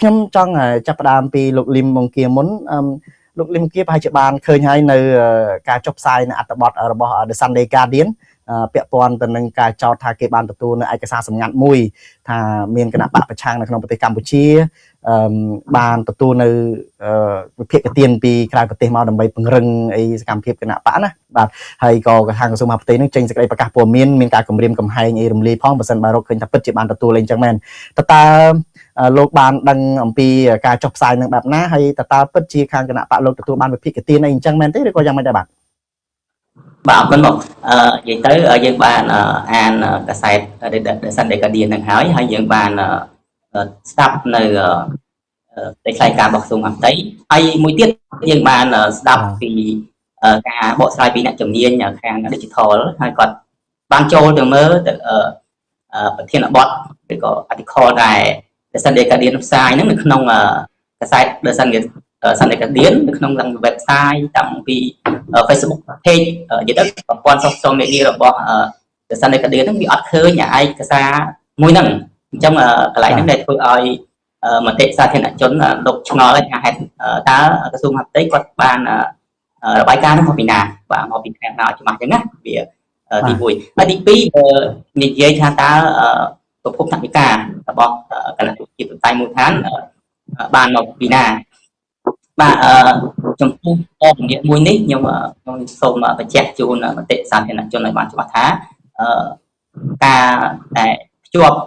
ខ្ញុំចង់ចាប់ផ្ដើមពីលោកលឹមបង្គាមុនលោកលឹមបង្គាប្រហែលជាបានឃើញហើយនៅការចុះផ្សាយនៅអត្ថបទរបស់ The Sunday Guardian ពាក់ព័ន្ធទៅនឹងការចោទថាគេបានទទួលនៅឯកសារសម្ងាត់មួយថាមានគណៈបកប្រឆាំងនៅក្នុងប្រទេសកម្ពុជាបានទទួលនៅវិភាគទានពីក្រៅប្រទេសមកដើម្បីពង្រឹងអីសកម្មភាពគណៈបកណាបាទហើយក៏ខាងក្រសួងមហាផ្ទៃនឹងចេញសេចក្តីប្រកាសព័ត៌មានការគម្រាមកំហែងអីរំលាយផងបើសិនបើរកឃើញថាពិតជាបានទទួលអីចឹងមែនតើលោកបានដឹងអំពីការចុះផ្សាយនឹងបែបណាហើយតើពិតជាខាងគណៈបកលោកទទួលបានវិភាគទានអីអញ្ចឹងមែនទេឬក៏យ៉ាងម៉េចដែរបាទបាទអរគុណមកនិយាយទៅយើងបានអានកាសែត The Sunday Guardian នឹងហើយយើងបានស្ដាប់នៅតែខ្សែការរបស់ក្រសួងមហាផ្ទៃហើយមួយទៀតយើងបានស្ដាប់ពីការបកស្រាយពីអ្នកជំនាញខាង Digital ហើយគាត់បានចូលទៅមើលទៅប្រធានបទឬក៏ article ដែល The Sunday Guardian ផ្សាយហ្នឹងនៅក្នុងកាសែត The Sunday Guardian នៅក្នុង website តាំងពី Facebook page និយាយទៅប្រព័ន្ធ social media របស់ The Sunday Guardian ហ្នឹងវាអត់ឃើញឯកសារមួយហ្នឹងអញ្ចឹងកន្លែងហ្នឹងដែលធ្វើឲ្យមតិសាធារណជនលោកឆ្ងល់ថាហេតុតើក្រសួងមហាផ្ទៃគាត់បានរបាយការណ៍នោះមកពីណាបាទមកពីខាងណាឲ្យច្បាស់អញ្ចឹងណាវាទី1ហើយទី2និយាយថាតើប្រភពថវិការបស់គណៈប្រជាធិបតេយ្យមូលដ្ឋានបានមកពីណាបាទចំពោះព័ត៌មានមួយនេះខ្ញុំសូមបញ្ជាក់ជូនមតិសាធារណជនឲ្យបានច្បាស់ថាការដែលភ្ជាប់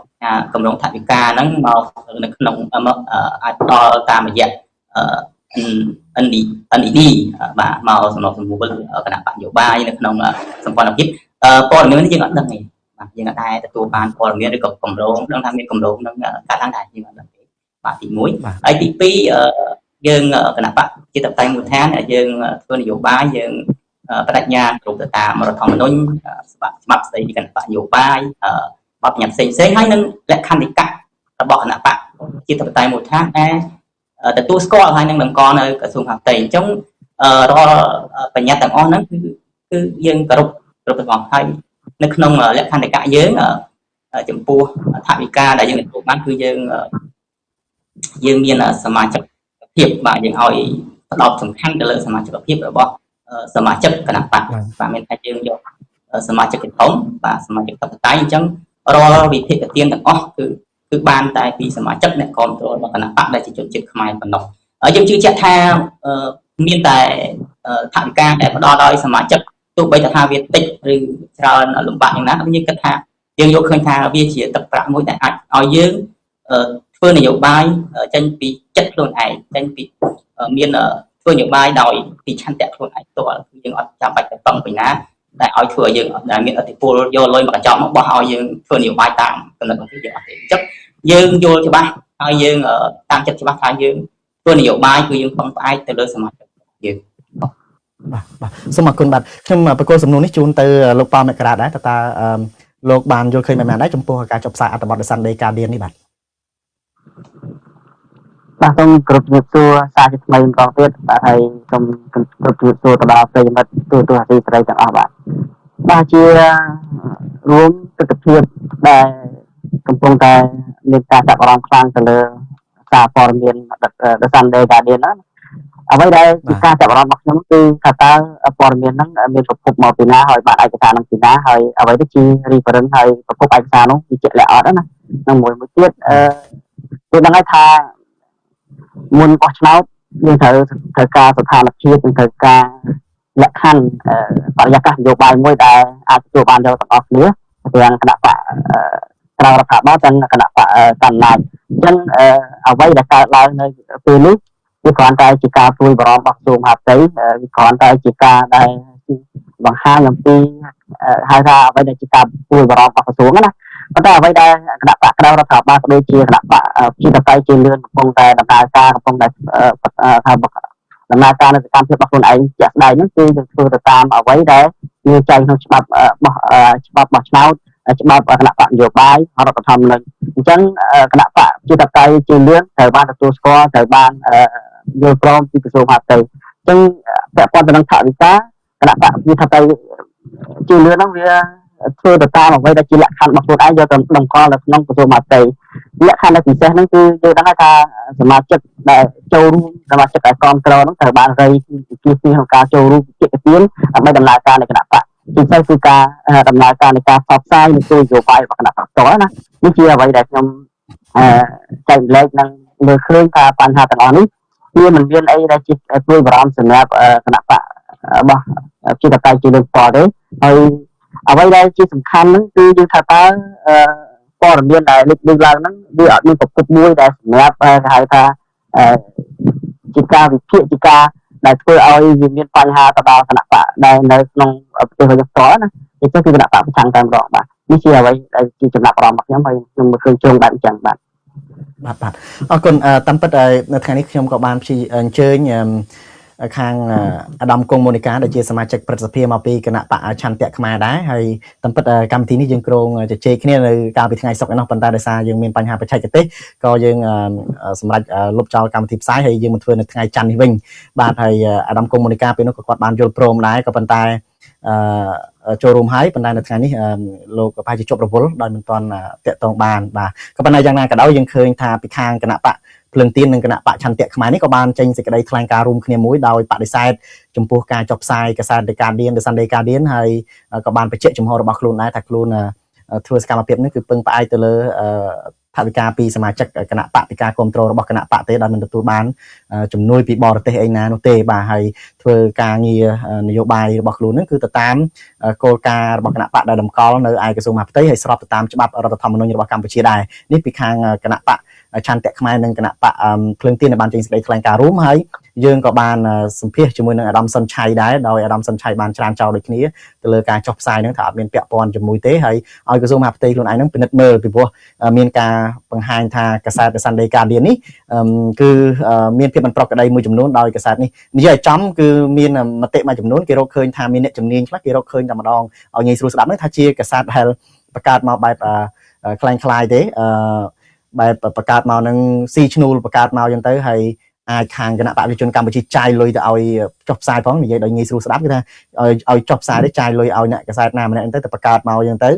កម្រងថវិកាហ្នឹងមកនៅក្នុងអាចដល់តាមរយៈNED បាទមកសំណុំសម្រួលគណៈបកនយោបាយនៅក្នុងសម្ព័ន្ធភាពព័ត៌មាននេះយើងអត់ដឹងទេបាទយើងអត់ដែរទទួលបានព័ត៌មានឬក៏កម្រងដឹងថាមានកម្រងនឹងកើតឡើងដែរយើងអត់ដឹងទេបាទទី1ហើយទី2យើងគណៈបកជាតបតៃមូលដ្ឋានយើងធ្វើនយោបាយយើងបដិញ្ញាគ្រប់ទៅតាមរដ្ឋធម្មនុញ្ញច្បាប់ស្តីពីគណៈបកនយោបាយបទបញ្ញត្តិផ្សេងហើយនឹងលក្ខន្តិកៈរបស់គណៈបកជាតបតៃមូលដ្ឋានដែលទទួលស្គាល់ហើយនឹងតម្កល់នៅក្រសួងមហាផ្ទៃអញ្ចឹងរាល់បញ្ញត្តិទាំងអស់ហ្នឹងគឺយើងគោរពទាំងអស់ហើយនៅក្នុងលក្ខន្តិកៈយើងចំពោះថវិកាដែលយើងទទួលបានគឺយើងមានសមាជិកភាពបាទយើងឲ្យផ្ដោតសំខាន់ទៅលើសមាជិកភាពរបស់សមាជិកគណៈបកបាទមានថាយើងយកសមាជិកធំបាទសមាជិកតបតៃអញ្ចឹងរាល់វិភាគទានទាំងអស់គឺបានតែពីសមាជិកអ្នកគ្រប់គ្រងរបស់គណៈបកដែលជាជនជាតិខ្មែរប៉ុណ្ណោះយើងជឿជាក់ថាមានតែថវិកាដែលផ្ដល់ដោយសមាជិកទោះបីថាវាតិចឬច្រើនលំបាកយ៉ាងណាយើងគិតថាយើងយកឃើញថាវាជាទឹកប្រាក់មួយដែលអាចឲ្យយើងធ្វើនយោបាយចេញពីចិត្តខ្លួនឯងចេញពីមានធ្វើនយោបាយដោយពីឆន្ទៈខ្លួនឯងផ្ទាល់គឺយើងអត់ចាំបាច់ទៅតឹងពីណាដែលឲ្យធ្វើឲ្យយើងដែលមានឥទ្ធិពលយកលុយមកកញ្ចប់មកបោះឲ្យយើងធ្វើនយោបាយតាមកំណត់របស់យើងអត់ទេអញ្ចឹងយើងយល់ច្បាស់ហើយយើងតាមចិត្តច្បាស់ថាយើងធ្វើនយោបាយគឺយើងពឹងផ្អែកទៅលើសមាជិកយើងបាទសូមអរគុណបាទខ្ញុំប្រកល់សំណួរនេះជូនទៅលោកប៉ាមករាដែរតើលោកបានយល់ឃើញមែនដែរចំពោះការចុះផ្សាយអត្ថបទ The Sunday Guardian នេះបាទសូមគ្រប់ជំរាបសួរសាជាថ្មីម្ដងទៀតបាទហើយសូមគ្រប់ជំរាបសួរទៅដល់ប្រិយមិត្តទូអាស៊ីសេរីទាំងអស់បាទជារួមទស្សនវិជ្ជាដែលកំពុងតែមានការចាប់អារម្មណ៍ខ្លាំងទៅលើសារព័ត៌មាន The Sunday Guardian ណាអ្វីដែលជាការចាប់អារម្មណ៍របស់ខ្ញុំគឺថាតើព័ត៌មានហ្នឹងមានប្រភពមកពីណាហើយបានឯកសារហ្នឹងពីណាហើយអ្វីទៅជា reference ហើយប្រភពឯកសារនោះវាជាក់លាក់អត់ណានិងមួយទៀតគឺដឹងហើយថាមុនបោះឆ្នោតយើងត្រូវការស្ថានភាពយើងត្រូវការលក្ខខណ្ឌបរិយាកាសនយោបាយមួយដែលអាចទទួលបានយកទាំងអស់គ្នាទាំងគណៈបកក្រៅរដ្ឋាភិបាលទាំងគណៈបកកណ្ដាលអញ្ចឹងអ្វីដែលកើតឡើងនៅពេលនេះវាគ្រាន់តែជាការព្រួយបារម្ភរបស់ក្រសួងមហាផ្ទៃវាគ្រាន់តែជាការដែលបង្ហាញអំពីហៅថាអ្វីដែលជាការព្រួយបារម្ភរបស់ក្រសួងណាប៉ុន្តែអ្វីដែលគណៈបកក្រៅរដ្ឋាភិបាលក៏ដូចជាគណៈបកជាតកៃជាលឿនកំពុងតែដំណើរការកំពុងតែថាដំណើរការនៅសកម្មភាពរបស់ខ្លួនឯងជាក់ស្ដែងហ្នឹងគឺយើងធ្វើទៅតាមអ្វីដែលមានចែងក្នុងច្បាប់បោះឆ្នោតច្បាប់គណៈបកនយោបាយរដ្ឋធម្មនុញ្ញអញ្ចឹងគណៈបកជាតកៃជាលឿនត្រូវបានទទួលស្គាល់ត្រូវបានយល់ព្រមពីក្រសួងមហាផ្ទៃអញ្ចឹងពាក់ព័ន្ធទៅនឹងថវិកាគណៈបកជាតកៃជាលឿនហ្នឹងវា ធ្វើទៅតាមអ្វីដែលជាលក្ខខណ្ឌរបស់ខ្លួនឯងយកទៅតម្កល់នៅក្នុងក្រសួងមហាផ្ទៃលក្ខខណ្ឌដែលពិសេសហ្នឹងគឺយើងដឹងថាសមាជិកដែលចូលរួមសមាជិកដែលគ្រប់គ្រងហ្នឹងត្រូវបានរៃជាក្នុងការចូលរួមជាទានដើម្បីដំណើរការនៃគណៈបកជាពិសេសគឺការដំណើរការនៃការផ្សព្វផ្សាយនិងគោលនយោបាយរបស់គណៈបកផ្ទាល់ណានេះជាអ្វីដែលខ្ញុំចែកម្លែកនិងលើកឃើញថាបញ្ហាទាំងអស់នេះវាមិនមានអីដែលជាព្រួយបារម្ភសម្រាប់គណៈបករបស់ជាតកៃជាលើកផ្ទាល់ទេហើយអ្វីដែលជាសំខាន់ហ្នឹងគឺយើងថាតើព័ត៌មានដែលលើកឡើងហ្នឹងវាអត់មានប្រភពមួយដែលសម្រាប់គេហៅថាជាការវិភាគជាការដែលធ្វើឲ្យវាមានបញ្ហាទៅដល់គណៈបកដែលនៅក្នុងប្រទេសរបស់ផ្ទាល់ណាអញ្ចឹងគឺគណៈបកប្រឆាំងតែម្ដងបាទនេះជាអ្វីដែលជាចំណាប់អារម្មណ៍របស់ខ្ញុំហើយខ្ញុំមើលឃើញជើងបែបអញ្ចឹងបាទអរគុណតាមពិតនៅថ្ងៃនេះខ្ញុំក៏បានអញ្ជើញខាងអាដាមគង់មូនីកាដែលជាសមាជិកព្រឹទ្ធសភាមកពីគណៈបកឆន្ទៈខ្មែរដែរហើយតាមពិតកម្មវិធីនេះយើងគ្រោងជជែកគ្នានៅកាលពីថ្ងៃសុក្រឯនោះប៉ុន្តែដោយសារយើងមានបញ្ហាបច្ចេកទេសក៏យើងសម្រាប់លុបចោលកម្មវិធីផ្សាយហើយយើងមកធ្វើនៅថ្ងៃច័ន្ទនេះវិញបាទហើយអាដាមគង់មូនីកាពេលនោះក៏គាត់បានយល់ព្រមដែរក៏ប៉ុន្តែចូលរួមហើយប៉ុន្តែនៅថ្ងៃនេះលោកប្រហែលជាជប់រវល់ដោយមិនទាន់តាក់ទងបានបាទក៏ប៉ុន្តែយ៉ាងណាក៏ដោយយើងឃើញថាពីខាងគណៈបកភ្លើងទៀននិងគណៈបកឆន្ទៈខ្មែរនេះក៏បានចេញសេចក្តីថ្លែងការណ៍រួមគ្នាមួយដោយបដិសេធចំពោះការចុះផ្សាយកាសែត The Guardian The Sunday Guardian ហើយក៏បានបញ្ជាក់ចំហរបស់ខ្លួនដែរថាខ្លួនធ្វើសកម្មភាពនេះគឺពឹងផ្អែកទៅលើថវិកាពីសមាជិកគណៈបកពីការគ្រប់គ្រងរបស់គណៈបកទេដោយមិនទទួលបានជំនួយពីបរទេសអីណានោះទេបាទហើយធ្វើការងារនយោបាយរបស់ខ្លួននឹងគឺទៅតាមគោលការណ៍របស់គណៈបកដែលតម្កល់នៅឯក្រសួងមហាផ្ទៃហើយស្របទៅតាមច្បាប់រដ្ឋធម្មនុញ្ញរបស់កម្ពុជាដែរនេះពីខាងគណៈបកឆន្ទៈខ្មែរនិងគណៈបកភ្លើងទៀនបានចេញសេចក្តីថ្លែងការណ៍រួមហើយយើងក៏បានសម្ភាសជាមួយនឹងអាដាមសុនឆៃដែរដោយអាដាមសុនឆៃបានច្រានចោលដូចគ្នាទៅលើការចុះផ្សាយហ្នឹងថាអត់មានពាក់ព័ន្ធជាមួយទេហើយឲ្យក្រសួងមហាផ្ទៃខ្លួនឯងហ្នឹងពិនិត្យមើលពីព្រោះមានការបង្ហាញថាកាសែត The Sunday Guardian នេះគឺមានភាពមិនប្រក្រតីមួយចំនួនដោយកាសែតនេះនិយាយឲ្យចំគឺមានមតិមួយចំនួនគេរកឃើញថាមានអ្នកជំនាញខ្លះគេរកឃើញតែម្ដងឲ្យងាយស្រួលស្ដាប់ហ្នឹងថាជាកាសែតដែលបង្កើតមកបែបคล้ายៗទេបែបបង្កើតមកនឹងស៊ីឈ្នួលបង្កើតមកយ៉ាងទៅហើយអាចខាងគណៈបព្វជិជនកម្ពុជាចាយលុយទៅឲ្យចុះផ្សាយផងនិយាយដោយងាយស្រួលស្ដាប់គឺថាឲ្យចុះផ្សាយទៅចាយលុយឲ្យអ្នកកាសែតណាម្នាក់ទៅបង្កើតមកយ៉ាងទៅ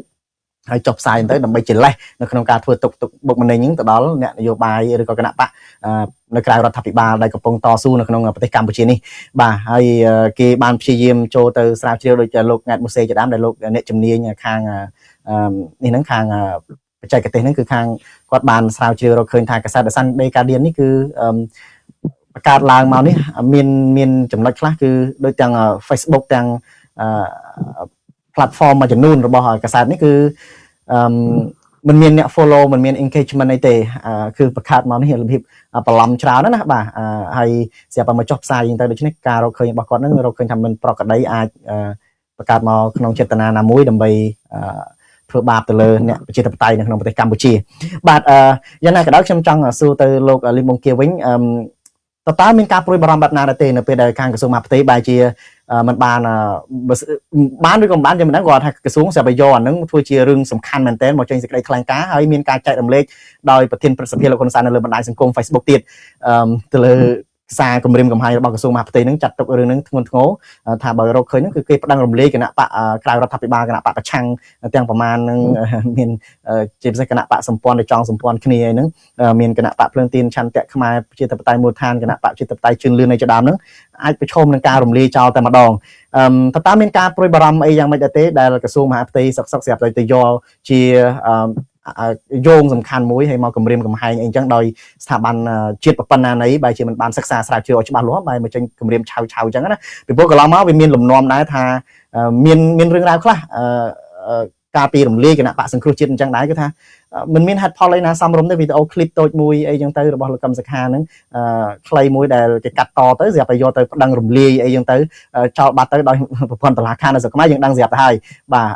ហើយចុះផ្សាយទៅដើម្បីជាលេសនៅក្នុងការធ្វើទុកបុកម្នេញហ្នឹងទៅដល់អ្នកនយោបាយឬក៏គណៈបកនៅក្រៅរដ្ឋាភិបាលដែលកំពុងតស៊ូនៅក្នុងប្រទេសកម្ពុជានេះបាទហើយគេបានព្យាយាមចូលទៅស្រាវជ្រាវដោយលោកង៉ែតមូសេជាដើមដែលលោកអ្នកជំនាញខាងនេះហ្នឹងខាងបច្ចេកទេសហ្នឹងគឺខាងគាត់បានស្រាវជ្រាវរកឃើញថាកាសែត The Sunday Guardian នេះគឺបង្កើតឡើងមកនេះមានចំណុចខ្លះគឺដូចទាំង Facebook ទាំងplatform មួយចំនួនរបស់កាសែតនេះគឺមិនមានអ្នក follow មិនមាន engagement អីទេគឺបង្កើតមកនេះរបៀបបន្លំច្រើនណាបាទហើយស្រាប់តែមកចុះផ្សាយយ៉ាងទៅដូច្នេះការរកឃើញរបស់គាត់ហ្នឹងរកឃើញថាមិនប្រក្រតីអាចបង្កើតមកក្នុងចេតនាណាមួយដើម្បីធ្វើបាបទៅលើអ្នកប្រជាធិបតេយ្យនៅក្នុងប្រទេសកម្ពុជាបាទយ៉ាងណាក៏ដោយខ្ញុំចង់សួរទៅលោកលីមប៊ុងគាវិញតើមានការព្រួយបារម្ភបែបណាដែរទេនៅពេលដែលខាងក្រសួងមហាផ្ទៃបែរជាមិនបានឬក៏មិនបានខ្ញុំមិនដឹងគាត់ថាក្រសួងស្រាប់តែយកអានឹងធ្វើជារឿងសំខាន់មែនទែនមកចេញសេចក្តីថ្លែងការណ៍ហើយមានការចែករំលែកដោយប្រធានព្រឹទ្ធសភាលោកហ៊ុនសែននៅលើបណ្ដាញសង្គម Facebook ទៀតទៅលើសារគម្រាមកំហែងរបស់ក្រសួងមហាផ្ទៃនឹងចាត់ទុករឿងនឹងធ្ងន់ធ្ងរថាបើរកឃើញហ្នឹងគឺគេប្តឹងរំលាយគណៈបកក្រៅរដ្ឋាភិបាលគណៈបកប្រឆាំងទាំងប្រមាណនឹងមានជាពិសេសគណៈបកសម្ព័ន្ធដែលចង់សម្ព័ន្ធគ្នាហ្នឹងមានគណៈបកភ្លើងទៀនឆន្ទៈខ្មែរប្រជាធិបតេយ្យមូលដ្ឋានគណៈបកប្រជាធិបតេយ្យជឿនលឿននៃជាដើមហ្នឹងអាចប្រឈមនឹងការរំលាយចោលតែម្ដងតើមានការព្រួយបារម្ភអីយ៉ាងម៉េចដែរទេដែលក្រសួងមហាផ្ទៃសុកស្រាប់ទៅយកជាយោងសំខាន់មួយឲ្យមកគម្រាមកំហែងអីចឹងដោយស្ថាប័នជាតិប៉ុណ្ណាណីបែរជាមិនបានសិក្សាស្រាវជ្រាវឲ្យច្បាស់លាស់បែរមកចេញគម្រាមឆៅចឹងណាពីព្រោះកន្លងមកវាមានលំនាំដែរថាមានរឿងរ៉ាវខ្លះការពីរំលាយគណៈបកសង្គ្រោះជាតិអញ្ចឹងដែរគឺថាមិនមានហេតុផលអីណាសមរម្យទេវីដេអូឃ្លីបតូចមួយអីចឹងទៅរបស់លោកកឹមសុខាហ្នឹងខ្លីមួយដែលគេកាត់តទៅស្រាប់តែយកទៅប្តឹងរំលាយអីចឹងទៅចោលបាត់ទៅដោយប្រព័ន្ធតុលាការនៅស្រុកខ្មែរយើងដឹងស្រាប់ទៅហើយបាទ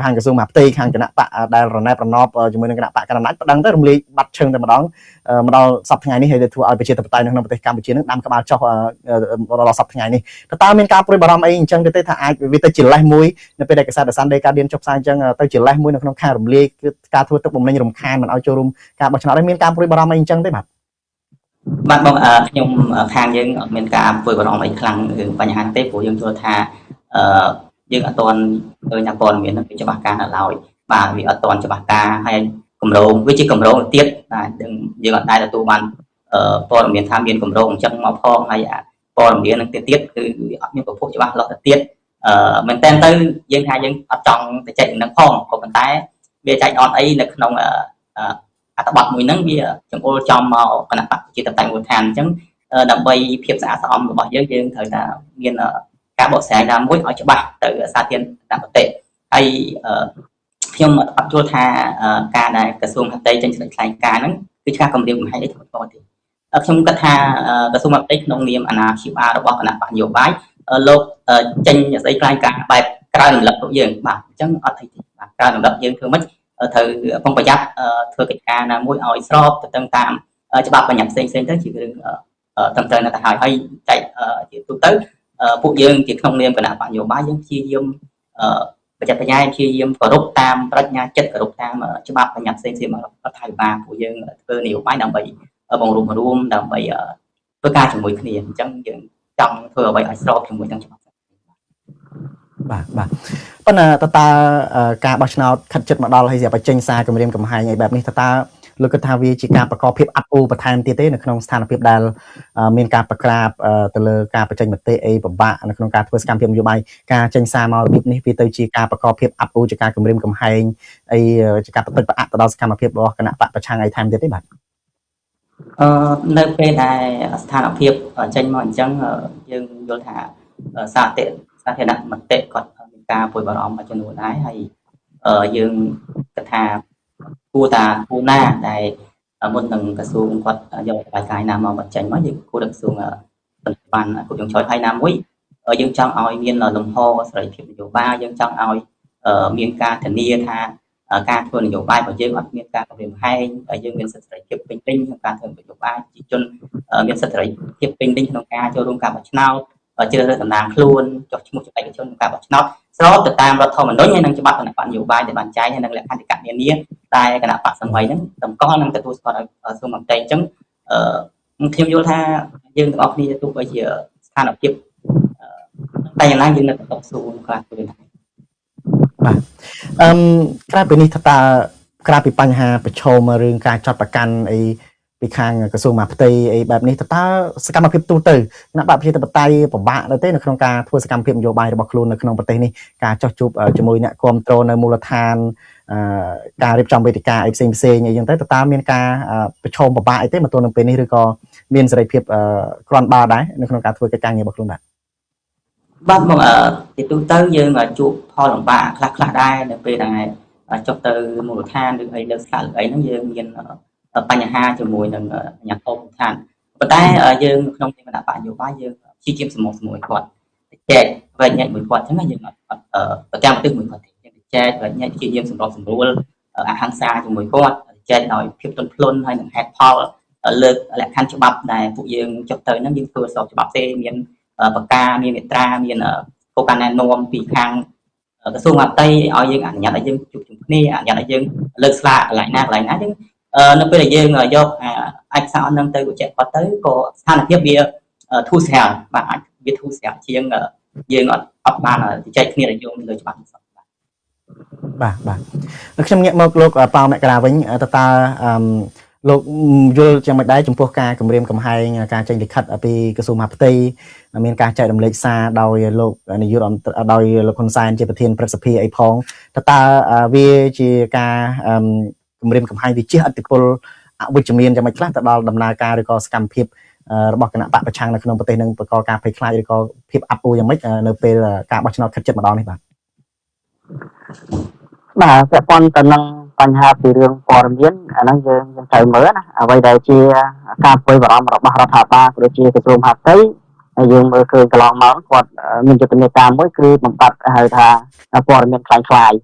ខាងក្រសួងមហាផ្ទៃខាងគណៈបកដែលរណែបរណបជាមួយនឹងគណៈបកកណ្ដាលអំណាចប្តឹងទៅរំលាយបាត់ឈឹងតែម្ដងមកដល់សប្តាហ៍ថ្ងៃនេះហើយធ្វើឲ្យប្រជាធិបតេយ្យនៅក្នុងប្រទេសកម្ពុជានឹងដាំក្បាលចុះដល់សប្តាហ៍ថ្ងៃនេះតើមានការព្រួយបារម្ភអីអញ្ចឹងទេថាអាចវាទៅជាលេសមួយនៅពេលដែលកាសែត The Sunday Guardian ចុះផ្សាយអញ្ចឹងទៅជាលេសមួយនៅក្នុងការរំលាយគឺការធ្វើទឹកបំណែងរំខានមិនឲ្យចូលរួមការបោះឆ្នោតមានការព្រួយបារម្ភអីអញ្ចឹងទេបាទបងខ្ញុំខាងយើងអត់មានការព្រួយបារម្ភអីខ្លាំងរឿងបញ្ហាទេព្រោះយើងយល់ថាយើងអត់ទាន់ ញថាព័ត៌មាននឹងវាច្បាស់ការនៅឡើយបាទវាអត់ទាន់ច្បាស់ការហើយគម្រោងវាជាគម្រោងទៀតបាទយើងអត់ដែលទទួលបានព័ត៌មានថាមានគម្រោងអញ្ចឹងមកផងហើយព័ត៌មាននឹងទៀតគឺវាអត់មានប្រភពច្បាស់លាស់ទៅទៀតមែនតើទៅយើងថាយើងអត់ចង់ទៅចែកនឹងផងក៏ប៉ុន្តែវាចែកអត់អីនៅក្នុងអត្ថបទមួយហ្នឹងវាចង្អុលចំមកគណៈបកជាតតែមូលដ្ឋានអញ្ចឹងដើម្បីភាពស្អាតស្អំរបស់យើងត្រូវថាមានការបកស្រាយណាមួយឲ្យច្បាស់ទៅសាធារណមតិហើយខ្ញុំអត់យល់ថាការដែលក្រសួងមហាផ្ទៃចេញសេចក្តីថ្លែងការណ៍ហ្នឹងគឺការគម្រាមកំហែងអីធ្ងន់ធ្ងរទេខ្ញុំគិតថាក្រសួងមហាផ្ទៃក្នុងនាមអាណាព្យាបាលរបស់គណៈបកនយោបាយលោកចេញស្ដីថ្លែងការណ៍បែបក្រៅរំលឹកពួកយើងបាទអញ្ចឹងអត់អីទេបាទក្រៅរំលឹកយើងធ្វើម៉េចត្រូវប្រុងប្រយ័ត្នធ្វើកិច្ចការណាមួយឲ្យស្របទៅតាមច្បាប់បញ្ញត្តិផ្សេងទៅជារឿងត្រឹមត្រូវណាស់ទៅហើយចែកជាទូទៅពួកយើងជាក្នុងនាមគណៈបកនយោបាយយើងព្យាយាមបច្ចេកញ្ញាព្យាយាមគោរពតាមប្រាជ្ញាចិត្តគោរពតាមច្បាប់បញ្ញត្តិផ្សេងៗរបស់រដ្ឋាភិបាលពួកយើងធ្វើនយោបាយដើម្បីបង្រួមដើម្បីធ្វើការជាមួយគ្នាអញ្ចឹងយើងចង់ធ្វើអ្វីឲ្យស្របជាមួយនឹងច្បាប់បាទប៉ុន្តែតើការបោះឆ្នោតខិតជិតមកដល់ហើយស្រាប់តែចេញសារគម្រាមកំហែងអីបែបនេះតើលោកគិតថាវាជាការបង្កភាពអាប់អួរបន្ថែមទៀតទេនៅក្នុងស្ថានភាពដែលមានការប្រក្រាបទៅលើការបញ្ចេញមតិអីពិបាកនៅក្នុងការធ្វើសកម្មភាពនយោបាយការចេញសារមករបៀបនេះវាទៅជាការបង្កភាពអាប់អួរជាការគម្រាមកំហែងអីជាការប្រតិបត្តិទៅដល់សកម្មភាពរបស់គណៈបកប្រឆាំងអីថែមទៀតទេបាទនៅពេលដែលស្ថានភាពចេញមកអញ្ចឹងយើងយល់ថាសាធារណមតិគាត់មានការព្រួយបារម្ភមួយចំនួនដែរហើយយើងគិតថាគួរណាដែលមុននឹងក្រសួងគាត់យករបាយការណ៍ណាមកបញ្ចេញមកយើងគួរក្រសួងបានគួរយើងជួយឲ្យណាមួយយើងចង់ឲ្យមានលំហសេរីភាពនយោបាយយើងចង់ឲ្យមានការធានាថាការធ្វើនយោបាយរបស់យើងអត់មានការគំរាមកំហែងយើងមានសិទ្ធិសេរីភាពពេញលេញក្នុងការធ្វើនយោបាយប្រជាជនមានសិទ្ធិសេរីភាពពេញលេញក្នុងការចូលរួមការបោះឆ្នោតជ្រើសរើសតំណាងខ្លួនចុះឈ្មោះជាបេក្ខជនក្នុងការបោះឆ្នោតស្របទៅតាមរដ្ឋធម្មនុញ្ញហើយនិងច្បាប់គណៈបកនយោបាយដែលបានចែងហើយនិងលក្ខន្តិកៈនានាតែគណៈបកសង្វ័យហ្នឹងតម្កល់នឹងទទួលស្គាល់ឲ្យសូមអំតែងអញ្ចឹងខ្ញុំយល់ថាយើងទាំងអស់គ្នាទោះបីជាស្ថានភាពតែយ៉ាងណាយើងនៅបន្តស៊ូខ្លះទៅវិញបាទក្រៅពីនេះតើក្រៅពីបញ្ហាប្រឈមរឿងការចាត់ប្រកាន់អីពីខាងក្រសួងមហាផ្ទៃអីបែបនេះតើសកម្មភាពទូទៅគណៈបកប្រជាធិបតេយ្យពិបាកទៅទេនៅក្នុងការធ្វើសកម្មភាពនយោបាយរបស់ខ្លួននៅក្នុងប្រទេសនេះការចោះជួបជាមួយអ្នកគ្រប់គ្រងនៅមូលដ្ឋានការរៀបចំវេទិកាអីផ្សេងអីចឹងទៅតើមានការប្រឈមពិបាកអីទេមកទល់នឹងពេលនេះឬក៏មានសេរីភាពគ្រាន់បើដែរនៅក្នុងការធ្វើកិច្ចការងាររបស់ខ្លួនបាទមកទីទូទៅយើងជួបផលលំបាកខ្លះដែរនៅពេលដែលចុះទៅមូលដ្ឋានឬអីលើស្ថានភាពអីហ្នឹងយើងមានបញ្ហាជាមួយនឹងអាជ្ញាធរមូលដ្ឋានប៉ុន្តែយើងក្នុងគណៈបកនយោបាយយើងព្យាយាមជាមួយគាត់ចែកវែកញែកមួយគាត់អញ្ចឹងយើងអត់ប្រចាំទិសមួយគាត់ទេយើងចែកវែកញែកព្យាយាមសម្រួលអហិង្សាជាមួយគាត់ចែកដោយភាពទន់ភ្លន់ហើយនឹងហេតុផលលើកលក្ខខណ្ឌច្បាប់ដែលពួកយើងចុះទៅហ្នឹងយើងធ្វើស្របច្បាប់ទេមានបកាមានមេត្រាមានគោលការណ៍ណែនាំពីខាងក្រសួងមហាផ្ទៃឲ្យយើងអនុញ្ញាតឲ្យយើងជួបជុំគ្នាអនុញ្ញាតឲ្យយើងលើកស្លាកកន្លែងណាយើងនៅពេលដែលយើងយកឯកសារហ្នឹងទៅបញ្ជាក់គាត់ទៅក៏ស្ថានភាពវាធូរស្រាលបាទអាចវាធូរស្រាលជាងយើងអត់បានជជែកគ្នារយមលើច្បាប់នេះបាទខ្ញុំងាកមកលោកប៉ៅមករាវិញតើលោកយល់យ៉ាងម៉េចដែរចំពោះការគម្រាមកំហែងការចេញលិខិតពីក្រសួងមហាផ្ទៃមានការចែករំលែកសារដោយលោកនាយកដោយលោកហ៊ុនសែនជាប្រធានព្រឹទ្ធសភាអីផងតើវាជាការគម្រាមកំហែងវាជះឥទ្ធិពលអវិជ្ជមានយ៉ាងម៉េចខ្លះទៅដល់ដំណើរការឬក៏សកម្មភាពរបស់គណៈបកប្រឆាំងនៅក្នុងប្រទេសនឹងបង្កការភ័យខ្លាចឬក៏ភាពអាប់អួរយ៉ាងម៉េចនៅពេលការបោះឆ្នោតខិតជិតម្ដងនេះបាទពាក់ព័ន្ធទៅនឹងបញ្ហាពីរឿងព័ត៌មានអាហ្នឹងយើងត្រូវមើលណាអ្វីដែលជាការព្រួយបារម្ភរបស់រដ្ឋាភិបាលក៏ដូចជាក្រសួងមហាផ្ទៃហើយយើងមើលឃើញកន្លងមកគាត់មានយុទ្ធនាការមួយគឺបំបត្តិហៅថាព័ត៌មានคล้ายៗ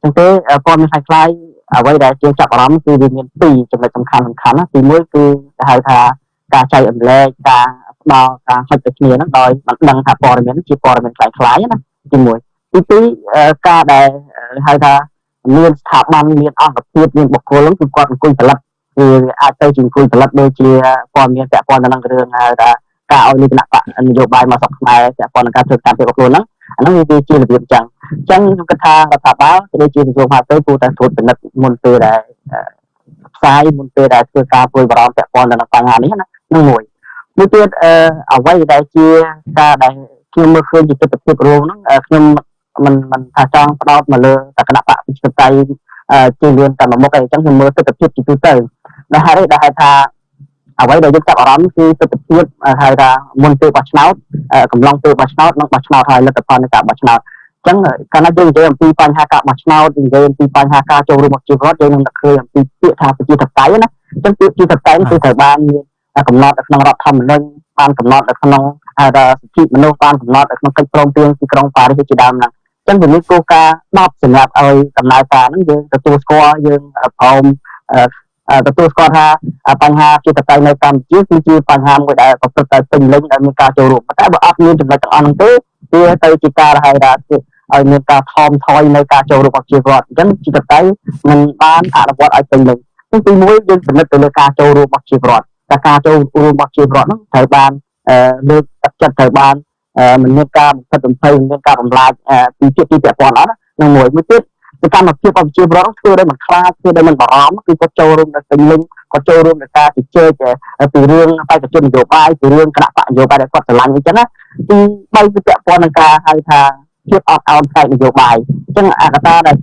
អញ្ចឹងទេព័ត៌មានคล้ายៗអ្វីដែលជាចាប់អារម្មណ៍គឺវាមានពីរចំណុចសំខាន់ណាទីមួយគឺគេហៅថាការចែករំលែកការផ្ដល់ការហុចទៅគ្នាហ្នឹងដោយមិនដឹងថាព័ត៌មានជាព័ត៌មានคล้ายៗណាទីមួយទីពីរការដែលហៅថាមានស្ថាប័នមានអង្គភាពមានបុគ្គលគឺគាត់អង្គុយផលិតគឺអាចទៅជាអង្គុយផលិតដូចជាព័ត៌មានពាក់ព័ន្ធទៅនឹងរឿងហៅថាការឲ្យលក្ខណៈនយោបាយមកស្រុកខ្មែរពាក់ព័ន្ធនឹងការធ្វើការពីរបស់ខ្លួនហ្នឹង អាហ្នឹងវាជារបៀបចឹងខ្ញុំគិតថារដ្ឋាភិបាលក៏ដូចជាក្រសួងមហាផ្ទៃគួរតែត្រួតពិនិត្យមុនពេលដែលផ្សាយមុនពេលដែលធ្វើការព្រួយបារម្ភពាក់ព័ន្ធទៅនឹងបញ្ហានេះណានឹងមួយទៀតអ្វីដែលជាការដែលខ្ញុំមើលឃើញជាទស្សនវិជ្ជារួមហ្នឹងខ្ញុំមិនថាចង់ផ្ដោតមកលើតែគណៈបកប្រជាធិបតេយ្យជាលឿនតែមួយមុខឯងចឹងខ្ញុំមើលទស្សនវិជ្ជាជាទូទៅដែលហេតុថាអ្វីដែលយើងចាប់អារម្មណ៍គឺទស្សនវិជ្សហៅថាមុនពេលបោះឆ្នោតកំឡុងពេលបោះឆ្នោតនិងបោះឆ្នោតហើយលទ្ធផលនៃការបោះឆ្នោតចឹងកាលណាយើងនិយាយអំពីបញ្ហាការបោះឆ្នោតនិយាយអំពីបញ្ហាការចូលរួមរបស់ប្រជាពលរដ្ឋយើងនឹងឃើញអំពីពាក្យថាប្រជាធិបតេយ្យណាចឹងពាក្យប្រជាធិបតេយ្យគឺត្រូវបានកំណត់នៅក្នុងរដ្ឋធម្មនុញ្ញបានកំណត់នៅក្នុងសិទ្ធិមនុស្សបានកំណត់នៅក្នុងកិច្ចព្រមព្រៀងទីក្រុងប៉ារីសជាដើមហ្នឹងចឹងវាមានគោលការណ៍10សម្រាប់ឲ្យដំណើរការហ្នឹងយើងទទួលស្គាល់យើងព្រមទទួលស្គាល់ថាបញ្ហាប្រជាធិបតេយ្យនៅកម្ពុជាគឺជាបញ្ហាមួយដែលប្រព្រឹត្តទៅពេញលេញដែលមានការចូលរួមតែបើអត់មានចំណុចទាំងអស់ហ្នឹងទេវាទៅជាការហៅថាឲ្យមានការថមថយនៅការចូលរួមរបស់ប្រជាពលរដ្ឋអញ្ចឹងប្រជាធិបតេយ្យមិនបានអនុវត្តឲ្យពេញលេញទី1យើងពិនិត្យទៅលើការចូលរួមរបស់ប្រជាពលរដ្ឋតែការចូលរួមរបស់ប្រជាពលរដ្ឋហ្នឹងត្រូវបានលើកទឹកចិត្តត្រូវបានមិនមានការបំផិតបំភ័យមិនមានការបំលាយពីភាគីពាក់ព័ន្ធអត់ហ្នឹងមួយទៀតសកម្មភាពរបស់ប្រជាពលរដ្ឋធ្វើដោយមិនខ្លាចធ្វើដោយមិនបារម្ភគឺគាត់ចូលរួមដល់ពេញលេញគាត់ចូលរួមដល់ការជជែកពីរឿងបេក្ខជននយោបាយពីរឿងគណៈបកនយោបាយដែលគាត់ស្រឡាញ់អញ្ចឹងណាទី3គឺពាក់ព័ន្ធនឹងការហៅថាភាពអត់ឱនផ្នែកនយោបាយអញ្ចឹងអាកត្តាដែល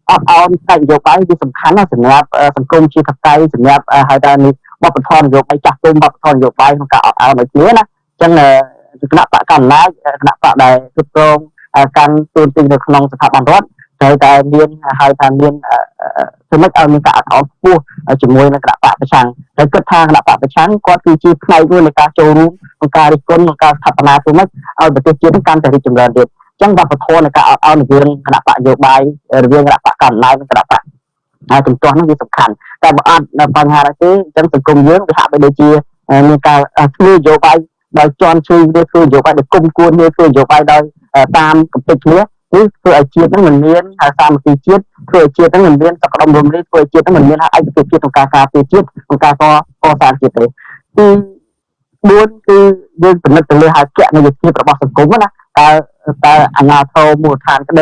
អត់ឱនផ្នែកនយោបាយវាសំខាន់ណាស់សម្រាប់សង្គមជាថៃសម្រាប់ហៅថានេះបបធននយោបាយចាស់ទុំបបធននយោបាយក្នុងការអត់ឱនឲ្យគ្នាណាអញ្ចឹងគណៈបកកណ្ដាលគណៈបកដែលគ្រប់គ្រងកាន់ទូនទីនៅក្នុងស្ថាប័នរដ្ឋត្រូវតែមានហៅថាមានសម្រាប់ឲ្យមានការអត់ឱនខ្ពស់ជាមួយនឹងគណៈបកប្រឆាំងហើយគិតថាគណៈបកប្រឆាំងគាត់គឺជាផ្នែកមួយនៃការចូលរួមក្នុងការរិះគន់ក្នុងការស្ថាបនាធ្វើម៉េចឲ្យប្រទេសជាតិកាន់តែរីកចម្រើនទៀតអញ្ចឹងវប្បធម៌នៃការអត់ឱនរវាងគណៈបកនយោបាយរវាងគណៈបកកណ្ដាលនិងគណៈបកជំទាស់នោះវាសំខាន់តែបើអត់បញ្ហាដែរទេអញ្ចឹងសង្គមយើងវាហាក់បីដូចជាមានការធ្វើនយោបាយដោយជន់ឈ្លីវាធ្វើនយោបាយដោយគុំគួនវាធ្វើនយោបាយដោយតាមកំតិចគ្នាគឺធ្វើឲ្យជាតិហ្នឹងមិនមានសាមគ្គីជាតិធ្វើឲ្យជាតិហ្នឹងមិនមានសក្តិរំលាយធ្វើឲ្យជាតិហ្នឹងមិនមានឯកភាពជាតិក្នុងការការពារជាតិក្នុងការកសាងជាតិទេទី4គឺយើងពិនិត្យទៅលើហេតុគណនេយ្យភាពរបស់សង្គមណាតើអាជ្ញាធរមូលដ្ឋានក្ត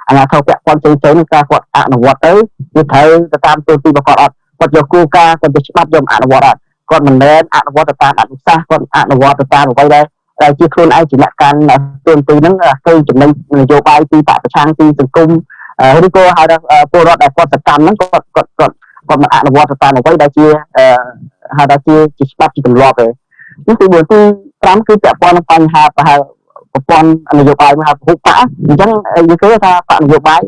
ីអាជ្ញាធរពាក់ព័ន្ធផ្សេងៗនឹងការគាត់អនុវត្តទៅវាត្រូវទៅតាមទូទីរបស់គាត់អត់គាត់យកគោលការណ៍គាត់ទៅច្បាប់យកអនុវត្តអត់គាត់មិនមែនអនុវត្តទៅតាមអនុសាសន៍គាត់អនុវត្តទៅតាមអ្វីដែលជាខ្លួនឯងជាអ្នកកាន់ទូទីហ្នឹងគឺចំណេញនយោបាយពីបកប្រឆាំងពីសង្គមឬក៏ហៅថាពលរដ្ឋដែលគាត់សកម្មហ្នឹងគាត់មិនអនុវត្តទៅតាមអ្វីដែលជាហៅថាជាច្បាប់ជាទម្លាប់ទេនេះទី4ទី5គឺពាក់ព័ន្ធនឹងបញ្ហាប្រហែលប្រព័ន្ធនយោបាយមហាភូមិបកអញ្ចឹងយើងឃើញថាបកនយោបាយ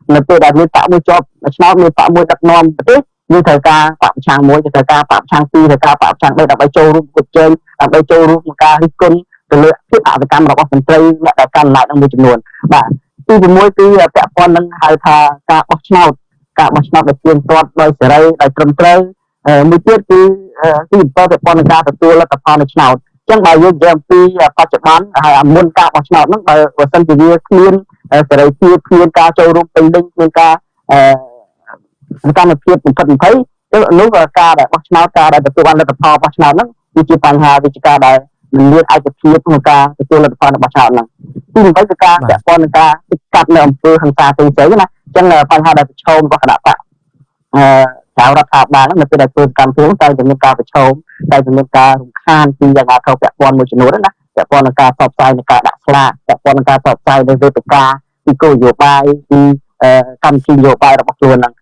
នៅពេលដែលមានបកមួយជាប់ឆ្នោតមានបកមួយដឹកនាំប្រទេសយើងត្រូវការបកប្រឆាំងមួយត្រូវការបកប្រឆាំងពីរត្រូវការបកប្រឆាំង3ដើម្បីចូលរួមប្រជែងដើម្បីចូលរួមក្នុងការរិះគន់ទៅលើភាពអសកម្មរបស់មន្ត្រីអ្នកដែលកាន់អំណាចនឹងមួយចំនួនបាទទី6គឺពាក់ព័ន្ធនឹងហៅថាការបោះឆ្នោតដោយទៀងទាត់ដោយសេរីដោយត្រឹមត្រូវមួយទៀតគឺទីបំផុតពាក់ព័ន្ធនឹងការទទួលលទ្ធផលនៃឆ្នោតអញ្ចឹងបើយើងនិយាយអំពីបច្ចុប្បន្នហើយមុនការបោះឆ្នោតហ្នឹងបើសិនជាវាគ្មានសេរីភាពគ្មានការចូលរួមពេញលេញគ្មានការសកម្មភាពបំផិតបំភ័យនោះការដែលបោះឆ្នោតការដែលទទួលបានលទ្ធផលបោះឆ្នោតហ្នឹងវាជាបញ្ហាវិជាការដែលមិនមានឯកភាពក្នុងការទទួលលទ្ធផលរបស់ឆ្នោតហ្នឹងទី8គឺការពាក់ព័ន្ធនឹងការទប់ស្កាត់នៅអំពើហិង្សាផ្សេងៗណាអញ្ចឹងបញ្ហាដែលប្រឈមរបស់គណៈបកចៅរដ្ឋាភិបាលនៅពេលដែលធ្វើសកម្មភាពតែមានការប្រឈមតែមានការរំខានពីអាជ្ញាធរពាក់ព័ន្ធមួយចំនួនណាពាក់ព័ន្ធនឹងការផ្សព្វផ្សាយនឹងការដាក់ស្លាកពាក់ព័ន្ធនឹងការផ្សព្វផ្សាយនៅវេទិកាពីគោលនយោបាយពីកម្មវិធីនយោបាយរបស់ខ្លួនហ្នឹង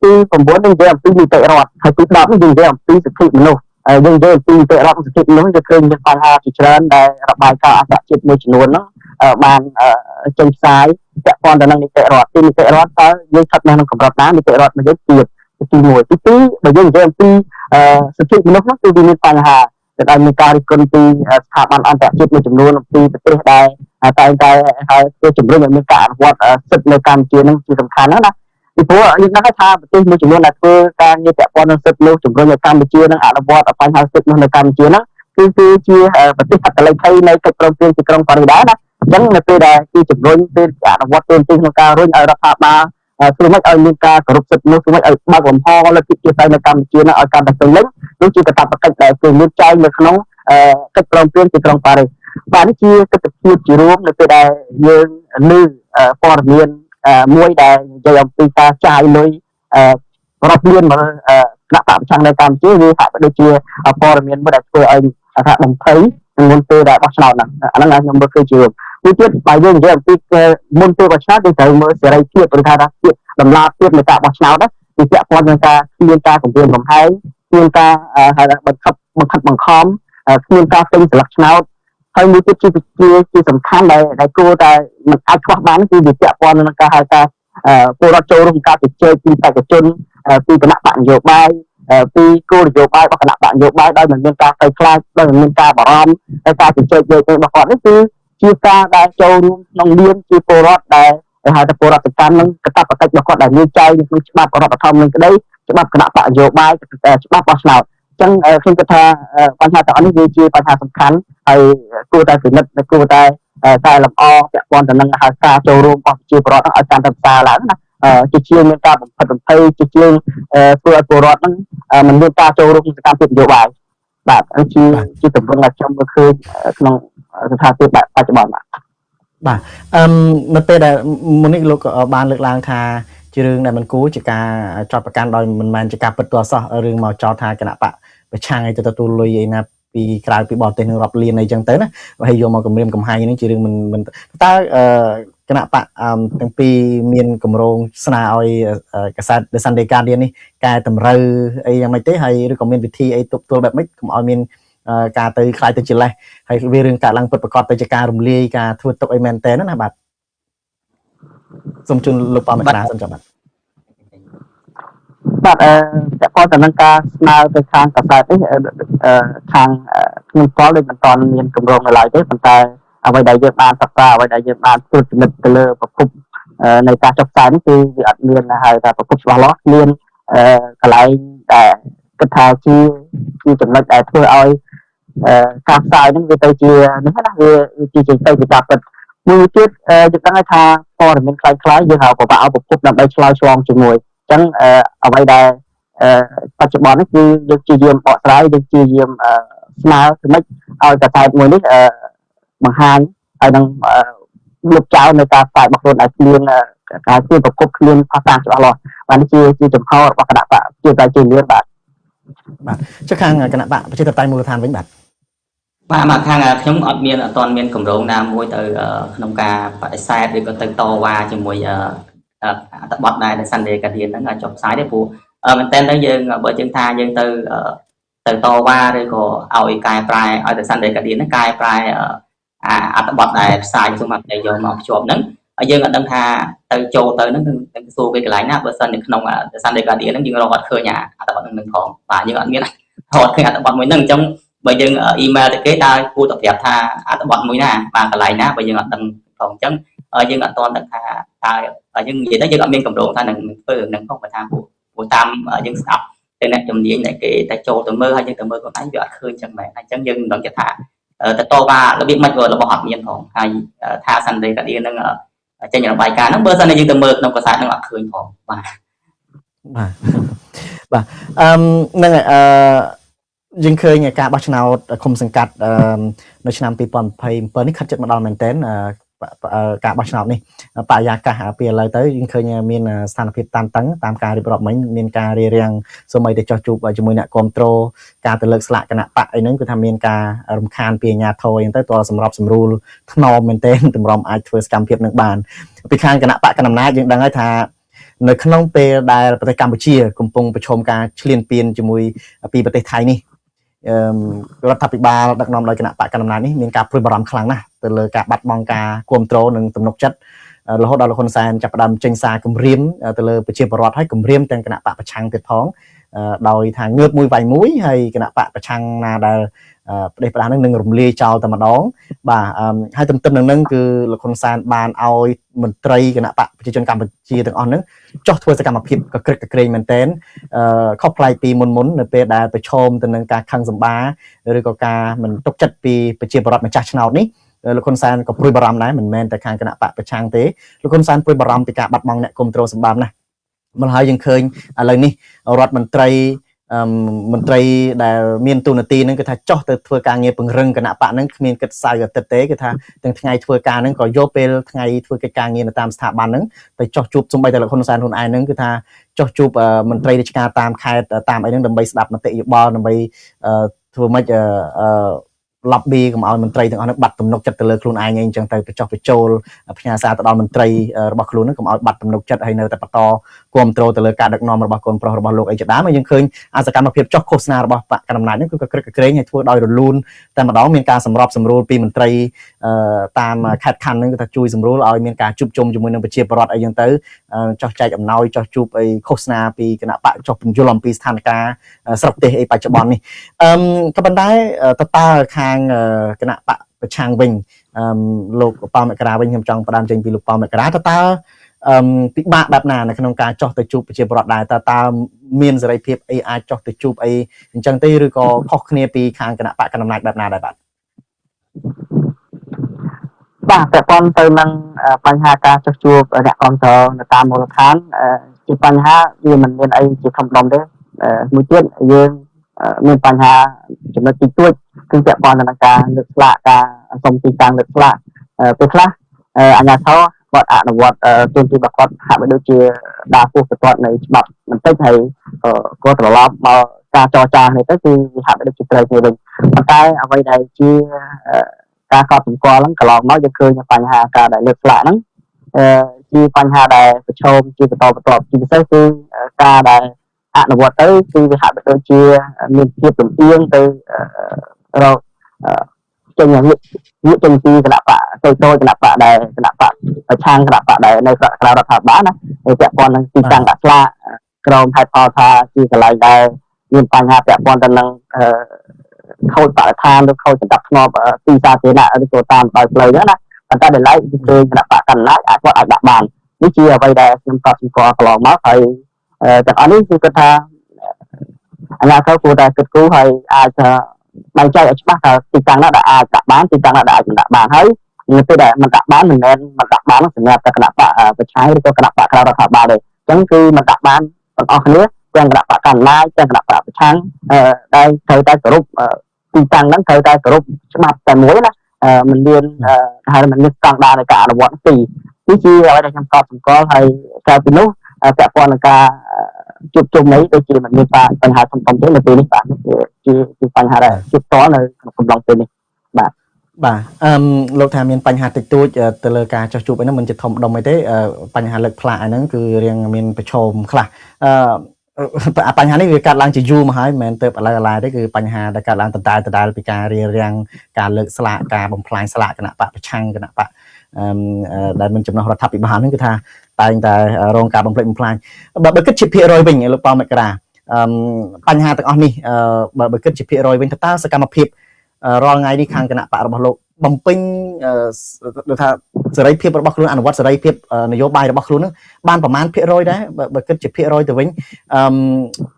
ទី9យើងនិយាយអំពីនីតិរដ្ឋហើយទី10យើងនិយាយអំពីសិទ្ធិមនុស្សយើងនិយាយអំពីនីតិរដ្ឋសិទ្ធិមនុស្សយើងឃើញមានបញ្ហាជាច្រើនដែលរបាយការណ៍អន្តរជាតិមួយចំនួនហ្នឹងបានចេញផ្សាយពាក់ព័ន្ធទៅនឹងនីតិរដ្ឋទីនីតិរដ្ឋតើយើងស្ថិតនៅក្នុងកម្រិតណានីតិរដ្ឋមួយទៀតទៀតទី1ទី2បើយើងនិយាយអំពីសិទ្ធិមនុស្សនោះគឺវាមានបញ្ហាដែលមានការរិះគន់ពីស្ថាប័នអន្តរជាតិមួយចំនួនពីប្រទេសដែលតែងតែឲ្យធ្វើជំរុញឲ្យមានការអនុវត្តសិទ្ធិនៅកម្ពុជានឹងជាសំខាន់ណាពីព្រោះយើងដឹងថាប្រទេសមួយចំនួនដែលធ្វើការងារពាក់ព័ន្ធនឹងសិទ្ធិមនុស្សជំរុញឲ្យកម្ពុជានឹងអនុវត្តបញ្ហាសិទ្ធិមនុស្សនៅកម្ពុជាហ្នឹងគឺជាប្រទេសហត្ថលេខីនៃកិច្ចព្រមព្រៀងទីក្រុងប៉ារីសដែរណាអញ្ចឹងនៅពេលដែលទីជំរុញពេលអនុវត្តទូនទីក្នុងការរុញឲ្យរដ្ឋាភិបាលធ្វើម៉េចឲ្យមានការគោរពសិទ្ធិមនុស្សធ្វើម៉េចឲ្យបើកលំហលទ្ធិជាតិនៅកម្ពុជានឹងឲ្យកាន់តែពេញលេញនោះជាកាតព្វកិច្ចដែលគឺមានចែងនៅក្នុងកិច្ចព្រមព្រៀងទីក្រុងប៉ារីស បានជាទស្សនវិជ្ជារួមនៅពេលដែលយើងលើព័ត៌មានមួយដែលនិយាយអំពីការចាយលុយរាប់លានមកគណៈបកប្រឆាំងនៅកម្ពុជាវាហាក់ដូចជាព័ត៌មានមួយដែលធ្វើឲ្យថាបំភ័យមុនពេលដែលបោះឆ្នោតហ្នឹងអាហ្នឹងខ្ញុំមើលឃើញជារួមមួយទៀតបើយើងនិយាយអំពីមុនពេលបោះឆ្នោតយើងត្រូវមើលសេរីភាពឬថាភាពដំណាលភាពនៃការបោះឆ្នោតវាពាក់ព័ន្ធនឹងការគ្មានការគម្រាមកំហែងគ្មានការហៅថាបង្ខំគ្មានការទិញស្លឹកឆ្នោតហើយមួយទៀតជាសំខាន់ដែលគួរតែមិនអាចខ្វះបានគឺវាពាក់ព័ន្ធនឹងការហៅថាពលរដ្ឋចូលរួមការជជែកពីបេក្ខជនពីគណៈបកនយោបាយពីគោលនយោបាយរបស់គណៈបកនយោបាយដោយមិនមានការភ័យខ្លាចដោយមិនមានការបារម្ភហើយការជជែកយកទៅរបស់គាត់នេះគឺជាការដែលចូលរួមក្នុងនាមជាពលរដ្ឋដែលហៅថាពលរដ្ឋសកម្មនឹងកាតព្វកិច្ចរបស់គាត់ដែលមានចែងក្នុងច្បាប់រដ្ឋធម្មនុញ្ញក្តីច្បាប់គណៈបកនយោបាយច្បាប់បោះឆ្នោតអញ្ចឹងខ្ញុំគិតថាបញ្ហាទាំងអស់នេះវាជាបញ្ហាសំខាន់ហើយគួរតែពិនិត្យគួរតែកែលម្អពាក់ព័ន្ធទៅនឹងហៅការចូលរួមរបស់ប្រជាពលរដ្ឋឲ្យកាន់តែផ្សារឡើងណាជាជាងមានការបំផិតបំភ័យជាជាងធ្វើឲ្យពលរដ្ឋហ្នឹងមិនមានការចូលរួមក្នុងសកម្មភាពនយោបាយបាទជាទម្រង់ដែលខ្ញុំមើលឃើញក្នុងស្ថានភាពបច្ចុប្បន្នបាទនៅពេលដែលមុននេះលោកបានលើកឡើងថាជារឿងដែលមិនគួរជាការចោទប្រកាន់ដោយមិនមែនជាការពិតទាល់សោះរឿងមកចោទថាគណៈបកប្រឆាំងឲ្យទៅទទួលលុយឯណាពីក្រៅពីបរទេសនឹងរាប់លានអីចឹងទៅណាហើយយកមកគម្រាមកំហែងនេះជារឿងមិនតើគណៈបកទាំងពីរមានគម្រោងស្នើឲ្យកាសែត The Sunday Guardian នេះកែតម្រូវអីយ៉ាងម៉េចទេហើយឬក៏មានវិធីអីទប់ទល់បែបម៉េចកុំឲ្យមានការទៅខ្លាយទៅជាលេសហើយវារឿងកើតឡើងពិតប្រាកដទៅជាការរំលាយការធ្វើទុកអីមែនតើណាបាទសូមជូនលោកប៉ាមកណាសិនចាំបាទតែគាត់ទៅនឹងការស្នើទៅខាងកាសែតនេះខាងខ្ញុំស្គាល់ដូចមិនទាន់មានគម្រោងនៅឡើយទេប៉ុន្តែអ្វីដែលយើងបានសិក្សាអ្វីដែលយើងបានត្រួតពិនិត្យទៅលើប្រភពនៃការចុះផ្សាយនេះគឺវាអត់មានហៅថាប្រភពច្បាស់លាស់មានកន្លែងដែលគិតថាជាចំណុចដែលធ្វើឲ្យការផ្សាយនេះវាទៅជានេះណាវាជាទៅជាការពិតមួយទៀតយើងដឹងថាព័ត៌មានคล้ายៗយើងហៅប្រព័ន្ធប្រភពដើម្បីឆ្លើយឆ្លងជាមួយអញ្ចឹងអ្វីដែលបច្ចុប្បន្ននេះគឺយើងជាយាមបកស្រាយយើងជាយាមស្នើទៅម៉េចឲ្យកសែតមួយនេះបង្ហាញហើយនឹងលុបចោលនៅការផ្សាយរបស់ខ្លួនដែលគ្មានការជាប្រភពគ្មានផាសាច្បាស់លាស់បានជាចំហរបស់គណៈបកជាតែជាលឿនបាទចុះខាងគណៈបកប្រជាធិបតេយ្យមូលដ្ឋានវិញបាទមកខាងខ្ញុំអត់ទាន់មានគម្រោងណាមួយទៅក្នុងការបដិសេធឬក៏ទៅតវ៉ាជាមួយអត្ថបទដែល Sunday Guardian ហ្នឹងចុះផ្សាយទេព្រោះមែនតើយើងបើយើងថាយើងទៅតវ៉ាឬក៏ឲ្យកែប្រែឲ្យ Sunday Guardian ហ្នឹងកែប្រែអត្ថបទដែលផ្សាយសូមអត់យកមកភ្ជាប់ហ្នឹងហើយយើងអត់ដឹងថាទៅចូលទៅហ្នឹងនឹងសួរគេកន្លែងណាបើសិននៅក្នុង Sunday Guardian ហ្នឹងយើងរកអត់ឃើញអត្ថបទហ្នឹងផងបាទយើងអត់មានរកឃើញអត្ថបទមួយហ្នឹងអញ្ចឹងបើយើងអ៊ីមែលទៅគេតើគួរតែប្រាប់ថាអត្ថបទមួយណាបាទកន្លែងណាបើយើងអត់ដឹងផងអញ្ចឹងយើងអត់ទាន់ដឹងថាតើយើងនិយាយទៅយើងអត់មានកម្រងថានឹងធ្វើនឹងផងបើថាព្រោះតាមយើងស្ដាប់ទៅអ្នកជំនាញដែលគេតែចូលទៅមើលហើយយើងទៅមើលខ្លួនឯងវាអត់ឃើញចឹងមែនអញ្ចឹងយើងមិនដឹងថាទៅតវ៉ារបៀបម៉េចរបស់អត់មានផងហើយថា Sunday Guardian ហ្នឹងចេញរបាយការណ៍ហ្នឹងបើសិនតែយើងទៅមើលក្នុងកាសែតហ្នឹងអត់ឃើញផងបាទហ្នឹងយើងឃើញការបោះឆ្នោតឃុំសង្កាត់នៅឆ្នាំ2027នេះខិតជិតមកដល់មែនទែនការបោះឆ្នោតនេះបរិយាកាសពីឥឡូវទៅយើងឃើញមានស្ថានភាពតានតឹងតាមការរៀបរាប់មិញមានការរារាំងសូម្បីតែចោះជួបជាមួយអ្នកគ្រប់គ្រងការទៅលើកស្លាកគណៈបកអីហ្នឹងគឺថាមានការរំខានពីអាជ្ញាធរអីទៅតើសម្របសម្រួលថ្នមមែនទែនតម្រុំអាចធ្វើសកម្មភាពនឹងបានពីខាងគណៈបកកណ្ដាលអំណាចយើងដឹងហើយថានៅក្នុងពេលដែលប្រទេសកម្ពុជាកំពុងប្រឈមការឈ្លានពានជាមួយពីប្រទេសថៃនេះរដ្ឋាភិបាលដឹកនាំដោយគណៈបកកណ្ដាលអំណាចនេះមានការព្រួយបារម្ភខ្លាំងណាស់ទៅលើការបាត់បង់ការគ្រប់គ្រងនិងទំនុកចិត្តរហូតដល់លោកហ៊ុនសែនចាប់ផ្ដើមចេញសារគម្រាមទៅលើប្រជាពលរដ្ឋហើយគម្រាមទាំងគណៈបកប្រឆាំងទៀតផងដោយថាងើបមួយវាយមួយហើយគណៈបកប្រឆាំងណាដែលប្រទេសផ្ដាស់នឹងរំលាយចោលតែម្ដងបាទហើយទន្ទឹមនឹងនឹងគឺលោកហ៊ុនសែនបានឲ្យមន្ត្រីគណៈបកប្រជាជនកម្ពុជាទាំងអស់ហ្នឹងចោះធ្វើសកម្មភាពកក្រឹកកក្រែងមែនទែនខុសប្លែកពីមុននៅពេលដែលប្រឈមទៅនឹងការខឹងសម្បាឬក៏ការមិនទុកចិត្តពីប្រជាពលរដ្ឋម្ចាស់ឆ្នោតនេះលោកហ៊ុនសែនក៏ព្រួយបារម្ភដែរមិនមែនតែខាងគណៈបកប្រឆាំងទេលោកហ៊ុនសែនព្រួយបារម្ភពីការបាត់បង់អ្នកគ្រប់គ្រងសម្បំណាម្ល៉េះហើយយើងឃើញឥឡូវនេះរដ្ឋមន្ត្រី មន្ត្រីដែលមានទូនាទីហ្នឹងគឺថាចោះទៅធ្វើការងារពង្រឹងគណៈបកហ្នឹងគ្មានគិតសៅអាទិត្យទេគឺថាទាំងថ្ងៃធ្វើការហ្នឹងក៏យកពេលថ្ងៃធ្វើកិច្ចការងារនៅតាមស្ថាប័នហ្នឹងទៅចោះជួបសំបីតែលោកហ៊ុនសែនខ្លួនឯងហ្នឹងគឺថាចោះជួបមន្ត្រីរាជការតាមខេត្តតាមអីហ្នឹងដើម្បីស្ដាប់មតិយោបល់ដើម្បីធ្វើម៉េចlobby កុំឲ្យមន្ត្រីទាំងអស់ហ្នឹងបាត់ទំនុកចិត្តទៅលើខ្លួនឯងអញ្ចឹងទៅបញ្ចុះបញ្ចូលផ្ញើសារទៅដល់មន្ត្រីរបស់ខ្លួនហ្នឹងកុំឲ្យបាត់ទំនុកចិត្តហើយនៅតែបន្តគ្រប់គ្រងទៅលើការដឹកនាំរបស់កូនប្រុសរបស់លោកអីជាដើមហើយយើងឃើញអាសកម្មភាពចុះឃោសនារបស់បកកណ្ដាលអំណាចហ្នឹងគឺក៏ក្រឹកក្រែងហើយធ្វើដោយរលូនតែម្ដងមានការសម្របសម្រួលពីមន្ត្រីតាមខេត្តខណ្ឌហ្នឹងគឺថាជួយសម្រួលឲ្យមានការជួបជុំជាមួយនឹងប្រជាពលរដ្ឋអីចឹងទៅចុះចែកអំណោយចុះជួបអីឃោសនាពីគណៈបកចុះពន្យល់អំពីស្ថានភាពស្រុកទេសអីបច្ចុប្បន្ននេះក៏ប៉ុន្តែតើខាងគណៈបកប្រឆាំងវិញលោកប៉ៅមករាវិញខ្ញុំចង់ផ្ដើមចេញពីលោកប៉ៅមករាតើពិបាកបែបណានៅក្នុងការចោះទៅជួបប្រជាពលរដ្ឋដែរតើមានសេរីភាពអីអាចចោះទៅជួបអីអញ្ចឹងទេឬក៏ខុសគ្នាពីខាងគណៈបកកណ្ដាលអំណាចបែបណាដែរបាទពាក់ព័ន្ធទៅនឹងបញ្ហាការចោះជួបអ្នកគ្រប់គ្រងនៅតាមមូលដ្ឋានជាបញ្ហាវាមិនមានអីជាធំដុំទេមួយទៀតយើងមានបញ្ហាចំណុចទីទួចគឺពាក់ព័ន្ធទៅនឹងការលើកស្លាកការសុំទីតាំងលើកស្លាកពេលខ្លះអាជ្ញាធរគាត់អនុវត្តទាមទាររបស់គាត់ហាក់បីដូចជាដើរពោះបន្ទាត់នៅច្បាប់បន្តិចហើយគាត់ត្រឡប់មកការចរចានេះទៅគឺវាហាក់បីដូចជាត្រូវគ្នាវិញប៉ុន្តែអ្វីដែលជាការកត់សម្គាល់ហ្នឹងកន្លងមកយើងឃើញបញ្ហាការដែលលើកស្លាកហ្នឹងជាបញ្ហាដែលប្រឈមជាបន្តបន្ទាប់ជាពិសេសគឺការដែលអនុវត្តទៅគឺវាហាក់បីដូចជាមានភាពលំអៀងទៅរកចេញចេញពីគណៈបកទៅគណៈបកដែលគណៈបកប្រឆាំងគណៈបកដែលនៅក្រៅរដ្ឋាភិបាលណាពាក់ព័ន្ធនឹងទីតាំងដាក់ស្លាកក្រមហេតុផលថាជាកន្លែងដែលមានបញ្ហាពាក់ព័ន្ធទៅនឹងខូចបរិស្ថានឬខូចសណ្ដាប់ធ្នាប់ទីសាធារណៈឬក៏តាមដោយផ្លូវហ្នឹងណាប៉ុន្តែដល់ឡែកគឺគណៈបកកណ្ដាលអាចដាក់បាននេះជាអ្វីដែលខ្ញុំកត់សម្គាល់កន្លងមកហើយទាំងអស់នេះគឺគាត់ថាអាជ្ញាធរគួរតែគិតគូរហើយអាចបែងចែកឲ្យច្បាស់ថាទីតាំងណាដែលអាចដាក់បានទីតាំងណាដែលអាចមិនដាក់បានហើយនៅពេលដែលមិនដាក់បានមិនមែនមិនដាក់បានសម្រាប់តែគណៈបកប្រឆាំងឬក៏គណៈបកក្រៅរដ្ឋាភិបាលទេអញ្ចឹងគឺមិនដាក់បានទាំងអស់គ្នាទាំងគណៈបកកណ្ដាលទាំងគណៈបកប្រឆាំងដែលត្រូវតែគោរពទីតាំងហ្នឹងត្រូវតែគោរពច្បាប់តែមួយណាមិនមានហៅមិនមានស្តង់ដារនៃការអនុវត្តទីនេះជាអ្វីដែលខ្ញុំកត់សម្គាល់ហើយក្រៅពីនោះពាក់ព័ន្ធនឹងការជួបជុំនេះដូចជាមិនមានបញ្ហាធំៗទេនៅពេលនេះបាទជាបញ្ហាដែលជួបតនៅក្នុងកំឡុងពេលនេះបាទលោកថាមានបញ្ហាតិចតួចទៅលើការចោះជួបអីហ្នឹងមិនជាធំដុំអីទេបញ្ហាលើកផ្លាកហ្នឹងគឺរៀងមានប្រឈមខ្លះបញ្ហានេះវាកាត់ឡើងជាយូរមកហើយមិនមែនទៅឥឡូវទេគឺបញ្ហាដែលកាត់ឡើងដដែលពីការរៀបរៀងការលើកស្លាកការបំផ្លាញស្លាកគណៈបកប្រឆាំងគណៈបកដែលមិនចំណោះរដ្ឋាភិបាលហ្នឹងគឺថាតែងតែរងការបំផ្លិចបំផ្លាញបើគិតជាភាគរយវិញលោកប៉ៅមករាបញ្ហាទាំងអស់នេះបើគិតជាភាគរយវិញតើសកម្មភាពរាល់ថ្ងៃនេះខាងគណៈបករបស់លោកបំពេញដូចថាសេរីភាពរបស់ខ្លួនអនុវត្តសេរីភាពនយោបាយរបស់ខ្លួននឹងបានប្រមាណភាគរយដែរបើគិតជាភាគរយទៅវិញ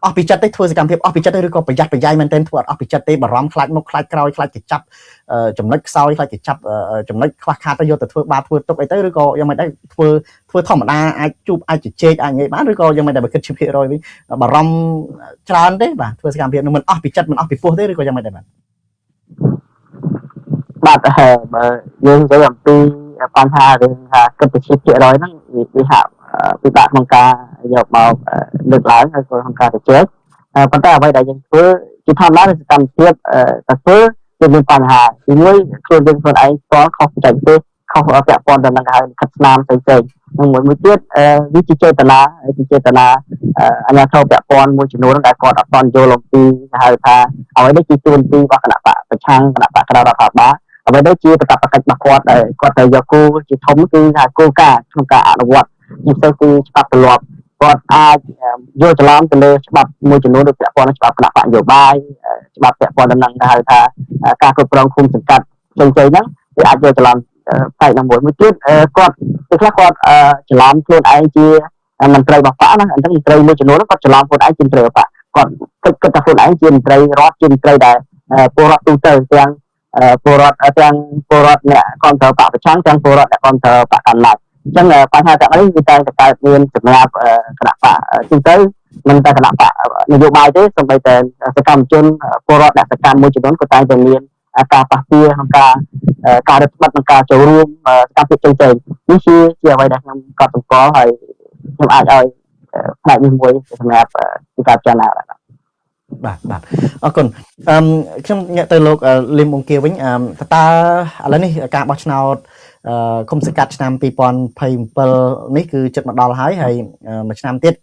អស់ពីចិត្តទេធ្វើសកម្មភាពអស់ពីចិត្តទេឬក៏ប្រយ័ត្នប្រយែងមែនទែនធ្វើអត់ពីចិត្តទេបារម្ភខ្លាចមុខខ្លាចក្រោយខ្លាចគេចាប់ចំណុចខ្សោយខ្លាចគេចាប់ចំណុចខ្វះខាតទៅយកទៅធ្វើបាបធ្វើទុកអីទៅឬក៏យ៉ាងម៉េចដែរធ្វើធម្មតាអាចជួបអាចជជែកអាចនិយាយបានឬក៏យ៉ាងម៉េចដែរបើគិតជាភាគរយវិញបារម្ភច្រើនទេបាទធ្វើសកម្មភាពនឹងមិនអស់ពីចិត្តមិនអស់ពីពោះទេឬក៏យ៉ាងម៉េចដែរបាទបើយើងនិយាយអំពីបញ្ហារឿងថាគិតជាភាគរយហ្នឹងវាហាក់ពិបាកក្នុងការយកមកលើកឡើងហើយក៏ក្នុងការជជែកប៉ុន្តែអ្វីដែលយើងធ្វើជាធម្មតាសកម្មភាពតែធ្វើវាមានបញ្ហាទីមួយខ្លួនយើងខ្លួនឯងស្គាល់ខុសបច្ចេកទេសខុសពាក់ព័ន្ធទៅនឹងហៅខិតស្នាមផ្សេងៗនិងមួយទៀតវាជាចេតនាអាជ្ញាធរពាក់ព័ន្ធមួយចំនួនដែលគាត់អត់ទាន់យល់អំពីហៅថាអ្វីនេះជាទួនាទីរបស់គណៈបកប្រឆាំងគណៈបកក្រៅរដ្ឋាភិបាលអ្វីដែលជាប្រតិបត្តិកិច្ចរបស់គាត់ដែលគាត់ត្រូវយកគោលជាធំគឺថាគោលការណ៍ក្នុងការអនុវត្តជាពិសេសគឺច្បាប់ទម្លាប់គាត់អាចយល់ច្រឡំទៅលើច្បាប់មួយចំនួនដូចពាក់ព័ន្ធនឹងច្បាប់គណៈបកនយោបាយច្បាប់ពាក់ព័ន្ធនឹងហៅថាការគ្រប់គ្រងឃុំសង្កាត់ផ្សេងៗហ្នឹងវាអាចយល់ច្រឡំផ្នែកណាមួយទៀតគាត់ពេលខ្លះគាត់ច្រឡំខ្លួនឯងជាមន្ត្រីរបស់បកណាអញ្ចឹងមន្ត្រីមួយចំនួនគាត់ច្រឡំខ្លួនឯងជាមន្ត្រីរបស់បកគាត់គិតថាខ្លួនឯងជាមន្ត្រីរដ្ឋជាមន្ត្រីដែលពលរដ្ឋទូទៅទាំងពលរដ្ឋអ្នកគ្រប់គ្រងបកប្រឆាំងទាំងពលរដ្ឋអ្នកគ្រប់គ្រងបកកណ្ដាល ចឹងបញ្ហាទាំងនេះគឺតែកើតមានសម្រាប់គណៈបកទូទៅមិនតែគណៈបកនយោបាយទេសូម្បីតែសកម្មជនពលរដ្ឋអ្នកសកម្មមួយចំនួនក៏តែងតែមានការប៉ះពាល់ក្នុងការរឹតបន្តឹងក្នុងការចូលរួមសកម្មភាពផ្សេងៗនេះជាអ្វីដែលខ្ញុំកត់សម្គាល់ហើយខ្ញុំអាចឲ្យផ្នែកនេះមួយសម្រាប់ពីការពិចារណាបាទអរគុណខ្ញុំងាកទៅលោកលឹមអង្គាវិញតើឥឡូវនេះការបោះឆ្នោតគុំសង្កាត់ឆ្នាំ2027នេះគឺជិតមកដល់ហើយមួយឆ្នាំទៀត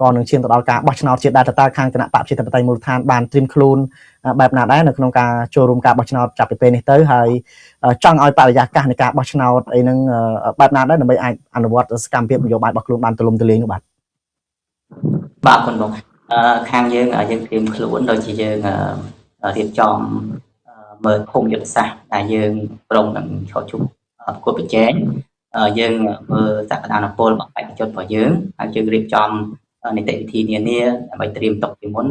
ក៏នឹងឈានទៅដល់ការបោះឆ្នោតជាតិដែរតើខាងគណៈបកប្រជាធិបតេយ្យមូលដ្ឋានបានត្រៀមខ្លួនបែបណាដែរនៅក្នុងការចូលរួមការបោះឆ្នោតចាប់ពីពេលនេះទៅហើយចង់ឲ្យបរិយាកាសនៃការបោះឆ្នោតអីនឹងបែបណាដែរដើម្បីអាចអនុវត្តសកម្មភាពនយោបាយរបស់ខ្លួនបានទូលំទូលាយនោះបាទអរគុណបងខាងយើងត្រៀមខ្លួនដូចជាយើងរៀបចំមើលភូមិយុទ្ធសាស្ត្រដែលយើងប្រងនឹងឈរជុំប្រកួតប្រជែងយើងមើលសក្តានុពលរបស់បេក្ខជនរបស់យើងហើយយើងរៀបចំនីតិវិធីនានាដើម្បីត្រៀមទុកពីមុន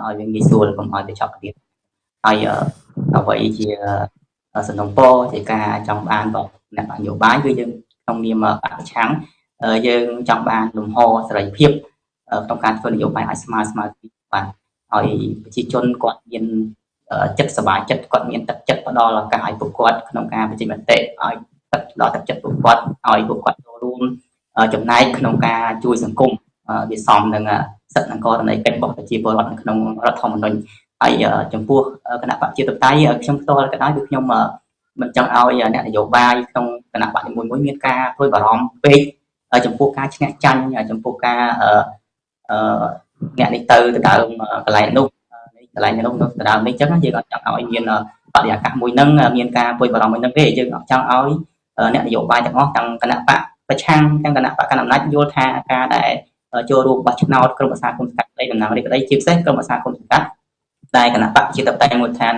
ឲ្យវាងាយស្រួលកុំឲ្យទៅចាប់ទៀតហើយអ្វីជាសំណុំពរជាការចង់បានរបស់អ្នកនយោបាយគឺយើងក្នុងនាមបកប្រឆាំងយើងចង់បានលំហសេរីភាពក្នុងការធ្វើនយោបាយឲ្យស្មើគ្នាបាទឲ្យប្រជាជនគាត់មានចិត្តសប្បាយចិត្តគាត់មានទឹកចិត្តផ្ដល់ឱកាសឲ្យពួកគាត់ក្នុងការបញ្ចេញមតិឲ្យទឹកចិត្តពួកគាត់ឲ្យពួកគាត់ចូលរួមចំណែកក្នុងការជួយសង្គមវាសមនឹងសិទ្ធិនិងករណីកិច្ចរបស់ប្រជាពលរដ្ឋនៅក្នុងរដ្ឋធម្មនុញ្ញហើយចំពោះគណៈបព្វជិតតៃខ្ញុំផ្ទាល់ក៏ដោយគឺខ្ញុំមិនចង់ឲ្យអ្នកនយោបាយក្នុងគណៈបព្វនីមួយៗមានការព្រួយបារម្ភពេកចំពោះការឈ្នះចាញ់ចំពោះការអ្នកនេះទៅដើមកន្លែងនោះកន្លែងនោះទៅដើមនេះអញ្ចឹងយើងអត់ចង់ឲ្យមានបរិយាកាសមួយហ្នឹងមានការព្រួយបារម្ភមួយហ្នឹងទេយើងអត់ចង់ឲ្យអ្នកនយោបាយទាំងអស់ទាំងគណៈបកប្រឆាំងទាំងគណៈបកកណ្ដាលអំណាចយល់ថាការដែលចូលរួមបោះឆ្នោតក្រុមប្រឹក្សាគុំសង្កាត់តំណាងរាស្ត្រក្តីជាពិសេសក្រុមប្រឹក្សាគុំសង្កាត់ដែលគណៈបកជាតបតែមួយឋាន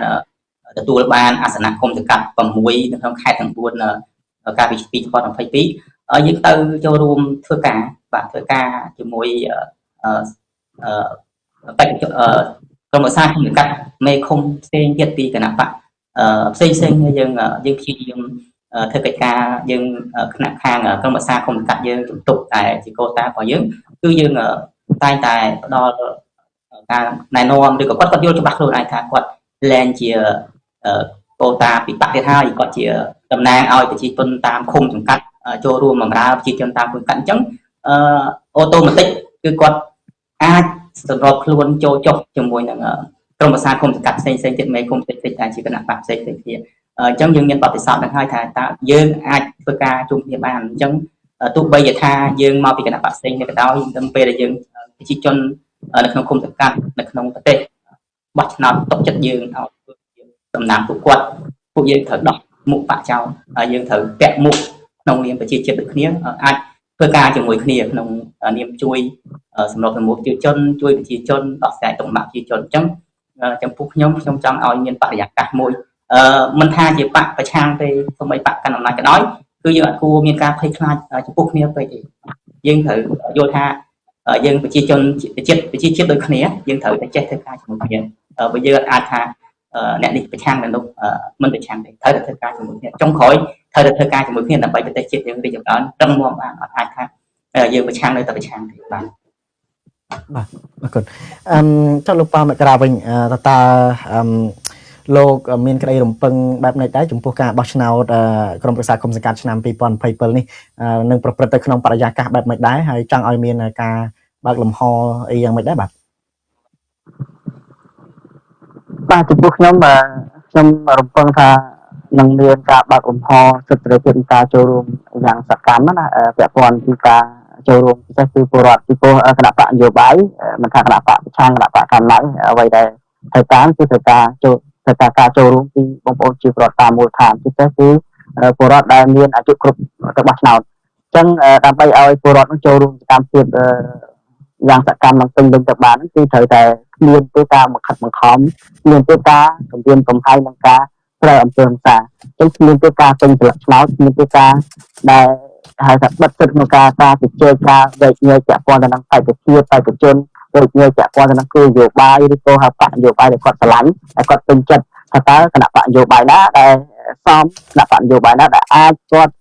ទទួលបានអាសនៈគុំសង្កាត់6នៅក្នុងខេត្តទាំង4កាលពី2022យើងទៅចូលរួមធ្វើការជាមួយក្រុមប្រឹក្សាគុំសង្កាត់មេឃុំផ្សេងទៀតពីគណៈបកផ្សេងយើងព្យាយាមធ្វើកិច្ចការយើងគណៈខាងក្រុមប្រឹក្សាគុំសង្កាត់យើងជំទប់តែជាកូតារបស់យើងគឺយើងតែងតែផ្ដល់ការណែនាំឬក៏គាត់យល់ច្បាស់ខ្លួនឯងថាគាត់លែងជាកូតាពីបកទៀតហើយគាត់ជាតំណាងឲ្យប្រជាជនតាមឃុំសង្កាត់ចូលរួមបម្រើប្រជាជនតាមឃុំសង្កាត់អញ្ចឹងអូតូម៉ាទិកគឺគាត់អាចសម្របខ្លួនចូលចុះជាមួយនឹងក្រុមប្រឹក្សាគុំសង្កាត់ផ្សេងទៀតមេគុំផ្សេងតែជាគណៈបកផ្សេងគ្នាអញ្ចឹងយើងមានបទពិសោធន៍នឹងហើយថាតើយើងអាចធ្វើការជុំគ្នាបានអញ្ចឹងទោះបីថាយើងមកពីគណៈបកផ្សេងនេះក៏ដោយតែពេលដែលយើងប្រជាជននៅក្នុងគុំសង្កាត់នៅក្នុងប្រទេសបោះឆ្នោតទុកចិត្តយើងឲ្យតំណាងពួកគាត់ពួកយើងត្រូវដោះមុខបកចោលហើយយើងត្រូវពាក់មុខក្នុងនាមប្រជាជាតិដូចគ្នាអាចធ្វើការជាមួយគ្នាក្នុងនាមជួយសម្របសម្រួលប្រជាជនជួយប្រជាជនដោះស្រាយទុកលំបាកប្រជាជនអញ្ចឹងចំពោះខ្ញុំចង់ឲ្យមានបរិយាកាសមួយមិនថាជាបកប្រឆាំងទេសូម្បីបកកណ្ដាលអំណាចក៏ដោយគឺយើងអត់គួរមានការភ័យខ្លាចចំពោះគ្នាពេកទេយើងត្រូវយល់ថាយើងប្រជាជនប្រជាជាតិដូចគ្នាយើងត្រូវតែចេះធ្វើការជាមួយគ្នាបើយើងអាចថាអ្នកនេះប្រឆាំងនៅនោះមិនប្រឆាំងទេត្រូវតែធ្វើការជាមួយគ្នាចុងក្រោយត្រូវតែធ្វើការជាមួយគ្នាដើម្បីប្រទេសជាតិយើងរីកចម្រើនរឹងមាំបានអត់អាចថាយើងប្រឆាំងនៅតែប្រឆាំងទេបាទអរគុណចុះលោកប៉ាមករាវិញតើលោកមានក្តីរំពឹងបែបនេះដែរចំពោះការបោះឆ្នោតក្រុមប្រឹក្សាគុំសង្កាត់ឆ្នាំ2027នេះនឹងប្រព្រឹត្តទៅក្នុងបរិយាកាសបែបនេះដែរហើយចង់ឲ្យមានការបើកលំហអីយ៉ាងម៉េចដែរបាទចំពោះខ្ញុំរំពឹងថានឹងមានការបើកលំហសិទ្ធិសេរីភាពនៃការចូលរួមយ៉ាងសកម្មណាពាក់ព័ន្ធពីការចូលរួមពិសេសគឺពលរដ្ឋពីព្រោះគណៈបកនយោបាយមិនថាគណៈបកប្រឆាំងគណៈបកកម្លាំងអ្វីដែលត្រូវការគឺត្រូវការការចូលរួមពីបងប្អូនជាពលរដ្ឋតាមមូលដ្ឋានពិសេសគឺពលរដ្ឋដែលមានអាយុគ្រប់ទៅបោះឆ្នោតអញ្ចឹងដើម្បីឲ្យពលរដ្ឋចូលរួមសកម្មភាពយ៉ាងសកម្មនិងពេញលេញទៅបានគឺត្រូវតែគ្មានទេការបង្ខិតបង្ខំគ្មានទេការគំរាមកំហែងនឹងការប្រើអំពើហិង្សាអញ្ចឹងគ្មានទេការពេញស្លឹកឆ្នោតគ្មានទេការដែលហៅថាបិទសិទ្ធិក្នុងការជជែកការវែកញែកពាក់ព័ន្ធទៅនឹងបេក្ខភាពបេក្ខជនវែកញែកពាក់ព័ន្ធទៅនឹងគោលនយោបាយឬក៏ហៅបកនយោបាយដែលគាត់ឆ្លាញ់ហើយគាត់ពេញចិត្តថាតើគណៈបកនយោបាយណាដែលសមគណៈបកនយោបាយណាដែលអាចគាត់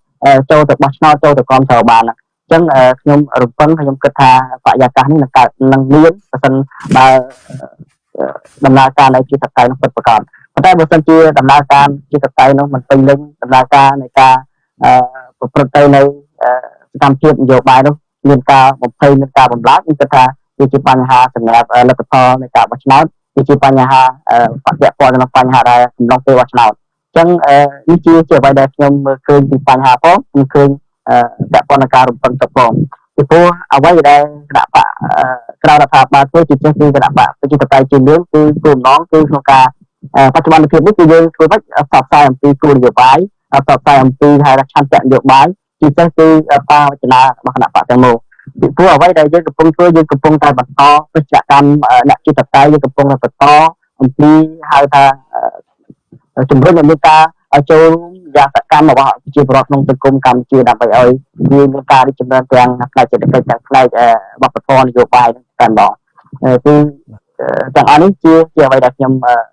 ចូលទៅបោះឆ្នោតចូលទៅគ្រប់គ្រងបានអញ្ចឹងខ្ញុំរំពឹងខ្ញុំគិតថាបរិយាកាសនេះនឹងកើតនឹងមានបើសិនបើដំណើរការនៃជាសកលនឹងពិតប្រាកដប៉ុន្តែបើសិនជាដំណើរការជាសកលនោះមិនពេញលេញដំណើរការនៃការប្រព្រឹត្តទៅនៅសកម្មភាពនយោបាយនោះមានការបំភ័យមានការបំឡាក់ខ្ញុំគិតថាវាជាបញ្ហាសម្រាប់លទ្ធផលនៃការបោះឆ្នោតវាជាបញ្ហាពាក់ព័ន្ធនឹងបញ្ហាដែលកំឡុងពេលបោះឆ្នោតអញ្ចឹងនេះជាអ្វីដែលខ្ញុំមើលឃើញពីបញ្ហាផងខ្ញុំឃើញពាក់ព័ន្ធនឹងការរំពឹងទុកផងពីព្រោះអ្វីដែលគណៈបកក្រៅរដ្ឋាភិបាលធ្វើជាចេះគឺគណៈបកប្រជាធិបតេយ្យជាលឿនគឺគោលបំណងគឺក្នុងការបច្ចុប្បន្នភាពនេះគឺយើងធ្វើម៉េចផ្សព្វផ្សាយអំពីគោលនយោបាយផ្សព្វផ្សាយអំពីហេតុឆន្ទៈនយោបាយជាពិសេសគឺការវចនារបស់គណៈបកទាំងមូលពីព្រោះអ្វីដែលយើងកំពុងធ្វើយើងកំពុងតែបន្តបេសកកម្មអ្នកជាតតៃយើងកំពុងតែបន្តអំពីហៅថាជំរុញឲ្យមានការចូលយ៉ាងសកម្មរបស់ប្រជាពលរដ្ឋក្នុងសង្គមកម្ពុជាដើម្បីឲ្យមានការរីកចម្រើនទាំងផ្នែកសេដ្ឋកិច្ចទាំងផ្នែកវប្បធម៌នយោបាយតែម្ដងគឺទាំងអស់នេះជាអ្វីដែលខ្ញុំ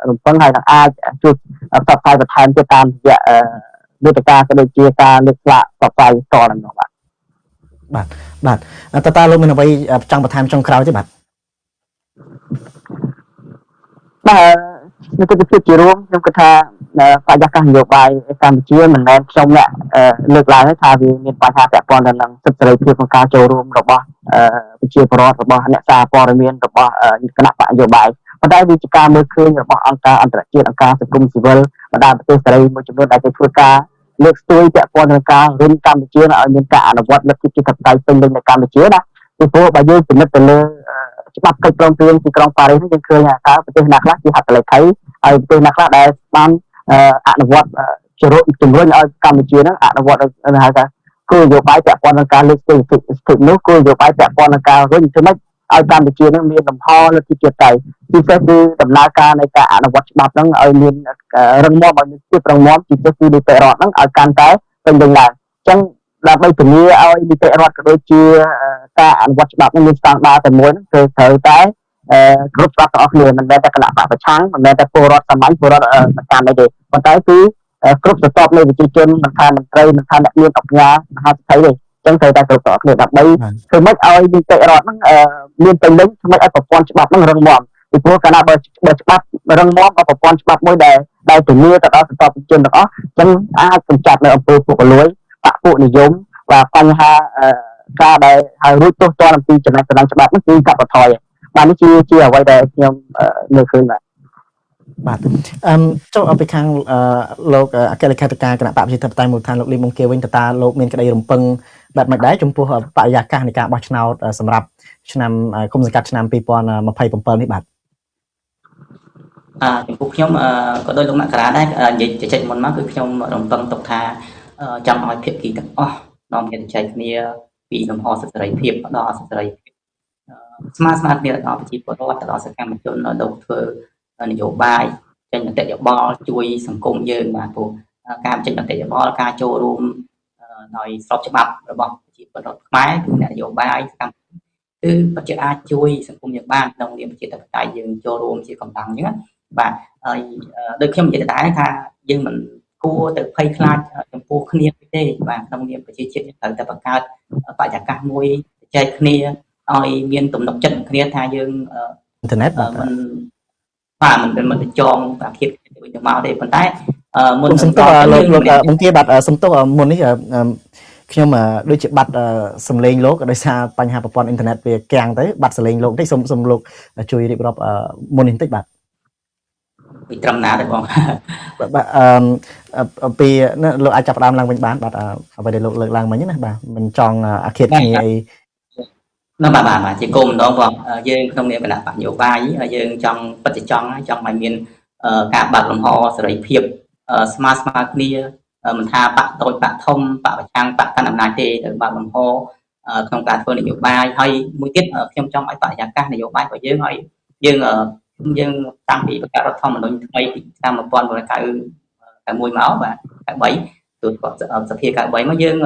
រំពឹងហើយនឹងអាចជួយផ្សព្វផ្សាយបន្ថែមទៀតតាមរយៈវេទិកាក៏ដូចជាការលើកស្លាកផ្សព្វផ្សាយតទៅនោះបាទតើលោកមានអ្វីចង់បន្ថែមចុងក្រោយទេបាទនៅទស្សនវិជ្ជារួមខ្ញុំគិតថាបរិយាកាសនយោបាយកម្ពុជាមិនមែនខ្ញុំអ្នកលើកឡើងថាវាមានបញ្ហាពាក់ព័ន្ធទៅនឹងសិទ្ធិសេរីភាពក្នុងការចូលរួមរបស់ប្រជាពលរដ្ឋរបស់អ្នកសារព័ត៌មានរបស់គណៈបកនយោបាយប៉ុន្តែវាជាការមើលឃើញរបស់អង្គការអន្តរជាតិអង្គការសង្គមស៊ីវិលបណ្ដាប្រទេសសេរីមួយចំនួនដែលគេធ្វើការលើកស្ទួយពាក់ព័ន្ធនឹងការរុញកម្ពុជាឲ្យមានការអនុវត្តលទ្ធិប្រជាធិបតេយ្យពេញលេញនៅកម្ពុជាណាពីព្រោះបើយើងពិនិត្យទៅលើច្បាប់កិច្ចព្រមព្រៀងទីក្រុងប៉ារីសយើងឃើញថាប្រទេសណាខ្លះជាហត្ថលេខីហើយប្រទេសណាខ្លះដែលបានអនុវត្តជំរុញឲ្យកម្ពុជានឹងអនុវត្តហៅថាគោលនយោបាយពាក់ព័ន្ធនឹងការលើកស្ទួយសិទ្ធិនោះគោលនយោបាយពាក់ព័ន្ធនឹងការរុញធ្វើម៉េចឲ្យកម្ពុជានឹងមានលំហលទ្ធិជាតិតែពិសេសគឺដំណើរការនៃការអនុវត្តច្បាប់ហ្នឹងឲ្យមានរឹងមាំឲ្យមានភាពរឹងមាំពិសេសគឺនីតិរដ្ឋហ្នឹងឲ្យកាន់តែពេញលេញឡើងអញ្ចឹងដើម្បីធានាឲ្យនីតិរដ្ឋក៏ដូចជាការអនុវត្តច្បាប់នឹងមានស្តង់ដារតែមួយហ្នឹងគឺត្រូវតែគ្រប់ច្បាប់ទាំងអស់គ្នាមិនមែនតែគណៈបកប្រឆាំងមិនមែនតែពលរដ្ឋសាមញ្ញពលរដ្ឋសកម្មទេប៉ុន្តែគឺគ្រប់ស្រទាប់នៃប្រជាជនមិនថាមន្ត្រីមិនថាអ្នកមានអញ្ញាមហាសេដ្ឋីទេអញ្ចឹងត្រូវតែគ្រប់គ្រងគ្នាដើម្បីធ្វើម៉េចឲ្យនីតិរដ្ឋហ្នឹងមានពេញលេញធ្វើម៉េចឲ្យប្រព័ន្ធច្បាប់ហ្នឹងរឹងមាំពីព្រោះកាលណាបើច្បាប់រឹងមាំប្រព័ន្ធច្បាប់មួយដែលធានាទៅដល់សន្តិភាពជនទាំងអស់អញ្ចឹងអាចកម្ចាត់នៅអំពើពុករលួយបកពួកនិយមvàបញ្ហាការដែលហើយរួចទោះទាល់អំពីចំណេះដំណឹងច្បាប់នេះគឺកាត់បន្ថយបាទនេះជាអ្វីដែលខ្ញុំមើលឃើញបាទចុះឲ្យពីខាងលោកអគ្គលេខាធិការគណៈបកប្រជាធិបតេយ្យមូលដ្ឋានលោកលីមុងគាវិញតើលោកមានក្តីរំពឹងបែបម៉េចដែរចំពោះបរិយាកាសនៃការបោះឆ្នោតសម្រាប់ឆ្នាំគុំសង្កាត់ឆ្នាំ2027នេះបាទចំពោះខ្ញុំក៏ដោយលោកមករាដែរនិយាយជជែកមុនមកគឺខ្ញុំរំពឹងទុកថាចង់ឲ្យភាគីទាំងអស់នាំគ្នាជជែកគ្នាពីលំហសិទ្ធិសេរីភាពដល់សិទ្ធិសេរីភាពស្មើគ្នាដល់ប្រជាពលរដ្ឋដល់សកម្មជនលោកធ្វើនយោបាយចេញមតិយោបល់ជួយសង្គមយើងបាទព្រោះការចេញមតិយោបល់ការចូលរួមដោយស្របច្បាប់របស់ប្រជាពលរដ្ឋខ្មែរគឺអ្នកនយោបាយសកម្មគឺពិតជាអាចជួយសង្គមយើងបានក្នុងនាមប្រជាធិបតេយ្យយើងចូលរួមជាកម្លាំងអញ្ចឹងបាទហើយដូចខ្ញុំនិយាយដែរថាយើងមិនគួរទៅភ័យខ្លាចចំពោះគ្នាទេបាទក្នុងនាមប្រជាជាតិត្រូវតែបង្កើតបរិយាកាសមួយចែកគ្នាឲ្យមានទំនុកចិត្តគ្នាថាយើងអ៊ីនធឺណិតបាទមិនទៅចងអាភិបទៅវិញទៅមកទេប៉ុន្តែមុនសំទោសលោកបង្គាបាទសំទោសមុននេះខ្ញុំដូចជាបាត់សំឡេងលោកដោយសារបញ្ហាប្រព័ន្ធអ៊ីនធឺណិតវាកាំងទៅបាត់សំឡេងលោកបន្តិចសូមលោកជួយរៀបរាប់មុននេះបន្តិចបាទពីត្រឹមណាទេបងបាទពីលោកអាចចាប់ផ្ដើមឡើងវិញបានបាទអ្វីដែលលោកលើកឡើងមិញណាបាទមិនចង់អាឃាតគ្នាអីណាបាទជាគោលម្ដងបងយើងក្នុងនាមគណៈបកនយោបាយយើងចង់ពិតជាចង់ឲ្យមានការបើកលំហសេរីភាពស្មើគ្នាមិនថាបកតូចបកធំបកប្រឆាំងបកកាន់អំណាចទេទៅបើកលំហក្នុងការធ្វើនយោបាយហើយមួយទៀតខ្ញុំចង់ឲ្យបរិយាកាសនយោបាយរបស់យើងឲ្យយើងតាំងពីបង្កើតរដ្ឋធម្មនុញ្ញថ្មីពីឆ្នាំ1991មកបាទ93ទូសភា93មកយើង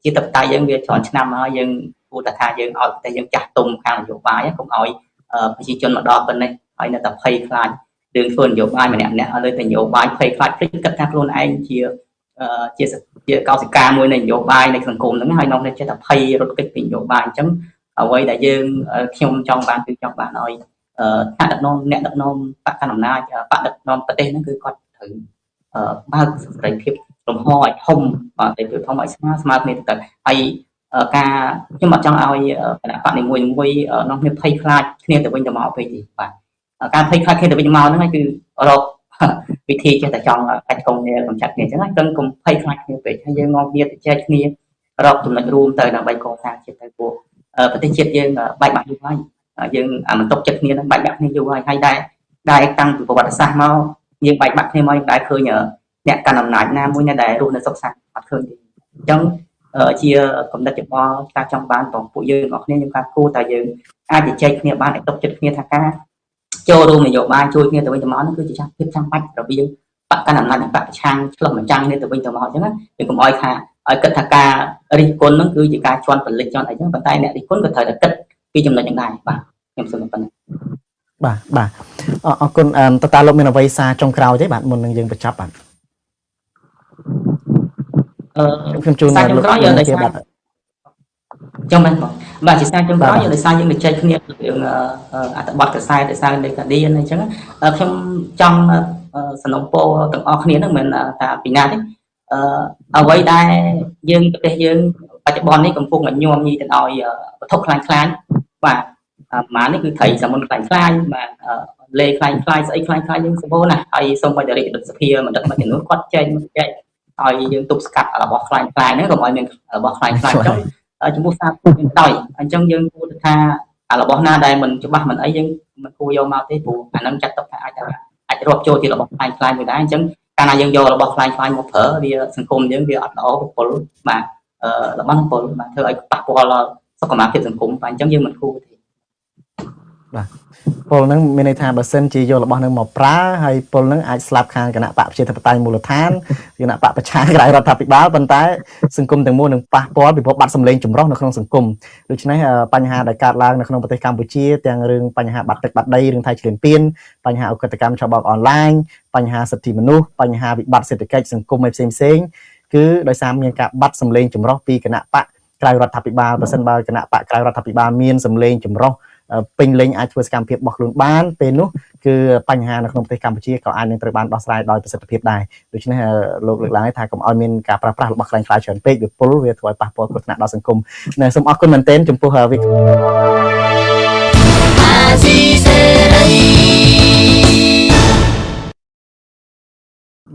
ជាតបតៃយើងវាច្រើនឆ្នាំហើយយើងគួរតែថាយើងឲ្យតែយើងចាស់ទុំខាងនយោបាយកុំឲ្យប្រជាជនមកដល់ប៉ុណ្ណេះហើយនៅតែភ័យខ្លាចរឿងធ្វើនយោបាយម្នាក់ឲ្យលើតែនយោបាយភ័យខ្លាចភ្លេចគិតថាខ្លួនឯងជា ជាកោសិកាមួយនៃនយោបាយនៃសង្គមហ្នឹងហើយនាំតែចេះតែភ័យរត់គេចពីនយោបាយអញ្ចឹងអ្វីដែលយើងខ្ញុំចង់បានគឺចង់បានឲ្យថ្នាក់ដឹកនាំអ្នកដឹកនាំបកកណ្ដាលអំណាចបកដឹកនាំប្រទេសហ្នឹងគឺគាត់ត្រូវបើកសេរីភាពលំហឲ្យធំបាទសេរីភាពធំឲ្យស្មើគ្នាទៅហើយការខ្ញុំអត់ចង់ឲ្យគណៈបកនីមួយនាំគ្នាភ័យខ្លាចគ្នាទៅវិញទៅមកពេកទេបាទការភ័យខ្លាចគ្នាទៅវិញទៅមកហ្នឹងហើយគឺរកវិធីចេះតែចង់កាច់កងគ្នាកំចាត់គ្នាអញ្ចឹងហើយកុំភ័យខ្លាចគ្នាពេកហើយយើងនាំគ្នាទៅចែកគ្នារកចំណុចរួមទៅដើម្បីកសាងជាតិទៅពួកប្រទេសជាតិយើងបែកបាក់យូរហើយយើងមិនຕົកចិត្តគ្នានឹងបែកបាក់គ្នាយូរហើយដែរតាំងពីប្រវត្តិសាស្ត្រមកយើងបែកបាក់គ្នាមកយើងដែរឃើញអ្នកកាន់អំណាចណាមួយណាដែលរស់នៅសុខសាន្តអត់ឃើញទេអញ្ចឹងជាកំណត់យោបល់ការចង់បានរបស់ពួកយើងទាំងគ្នាខ្ញុំថាគួរតែយើងអាចជជែកគ្នាបានឲ្យຕົកចិត្តគ្នាថាការចូលរួមនយោបាយជួយគ្នាទៅវិញទៅមកនោះគឺជាភាពចាំបាច់រវាងបកកណ្ដាលអំណាចនិងបកប្រឆាំងឆ្លោះបញ្ចាំងគ្នាទៅវិញទៅមកអញ្ចឹងណាយើងកុំឲ្យថាឲ្យគិតថាការរិះគន់ហ្នឹងគឺជាការជន់ពលិចជន់អីចឹងប៉ុន្តែអ្នករិះគន់ក៏ត្រូវតែគិតពីចំណុចហ្នឹងដែរបាទខ្ញុំសូមប៉ុណ្ណឹងបាទអរគុណតើតាលោកមានអ្វីសារចុងក្រោយទេបាទមុននឹងយើងបញ្ចប់បាទខ្ញុំជូនលោកក្រោយយកតែបាទចឹងមែនបងបាទជាសារចុងក្រោយយកដោយសារយើងជជែកគ្នារឿងអត្ថបទកសែតដោយសារនៃកាឌៀនអញ្ចឹងខ្ញុំចង់សំណូមពរទាំងអស់គ្នាហ្នឹងមិនថាពីណាទេអ្វីដែលយើងប្រទេសយើងបច្ចុប្បន្ននេះកំពុងញោមញីទៅឲ្យវត្ថុខ្លាំងបាទប្រហែលនេះគឺត្រីសាមុនខ្លាំងបាទលេខ្លាំងស្អីខ្លាំងយើងសម្បូរណាស់ហើយសូមឲ្យរាជរដ្ឋសភាមិនដឹកមួយចំនួនគាត់ចែកឲ្យយើងទប់ស្កាត់របស់ខ្លាំងហ្នឹងកុំឲ្យមានរបស់ខ្លាំងចុះចំពោះសារយើងដោយអញ្ចឹងយើងគួរថារបស់ណាដែលមិនច្បាស់មិនអីយើងមិនគួរយកមកទេព្រោះអាហ្នឹងចាត់ទុកថាអាចរាប់ចូលជារបស់ខ្លាំងមួយដែរអញ្ចឹងកាលណាយើងយករបស់ខ្លាំងមកប្រើវាសង្គមយើងវាអត់ល្អពលបាទរបស់ពលបាទធ្វើឲ្យប៉ះពាល់ដល់សុខភាពសង្គមបាទអញ្ចឹងយើងមិនគួរទេបាទពលហ្នឹងមានន័យថាបើសិនជាយករបស់ហ្នឹងមកប្រើហើយពលហ្នឹងអាចស្លាប់ខាងគណៈបកប្រជាធិបតេយ្យមូលដ្ឋានគណៈបកប្រឆាំងក្រៅរដ្ឋាភិបាលប៉ុន្តែសង្គមទាំងមូលនឹងប៉ះពាល់ពីព្រោះបាត់សម្លេងចម្រុះនៅក្នុងសង្គមដូច្នេះបញ្ហាដែលកើតឡើងនៅក្នុងប្រទេសកម្ពុជាទាំងរឿងបញ្ហាបាត់ទឹកបាត់ដីរឿងថៃឈ្លានពានបញ្ហាអកតកម្មឆបោកអនឡាញបញ្ហាសិទ្ធិមនុស្សបញ្ហាវិបត្តិសេដ្ឋកិច្ចសង្គមឯផ្សេងគឺដោយសារមានការបាត់សម្លេងចម្រុះពីគណៈបកក្រៅរដ្ឋាភិបាលបើសិនបើគណៈបកក្រៅរដ្ឋាភិបាលមានសម្លេងចម្រុះពេញលេញអាចធ្វើសកម្មភាពរបស់ខ្លួនបានពេលនោះគឺបញ្ហានៅក្នុងប្រទេសកម្ពុជាក៏អាចនឹងត្រូវបានដោះស្រាយដោយប្រសិទ្ធភាពដែរដូច្នេះលោកលើកឡើងថាកុំឲ្យមានការប្រើប្រាស់របស់ខ្លាំងខ្លាយច្រើនពេកវាពុលវាធ្វើឲ្យប៉ះពាល់គ្រោះថ្នាក់ដល់សង្គមសូមអរគុណមែនទែនចំពោះវិក្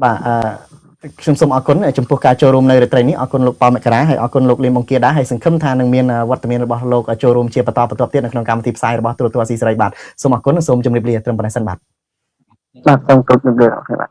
បាទខ្ញុំសូមអរគុណចំពោះការចូលរួមនៅរាត្រីនេះអរគុណលោកប៉ៅមករាហើយអរគុណលោកលីមបង្គាដែរហើយសង្ឃឹមថានឹងមានវត្តមានរបស់លោកចូលរួមជាបន្តបន្ទាប់ទៀតនៅក្នុងកម្មវិធីផ្សាយរបស់ទូរទស្សន៍អាស៊ីសេរីបាទសូមអរគុណសូមជម្រាបលាត្រឹមប៉ុណ្ណេះសិនបាទសូមគោរពជំរាបលាបាទ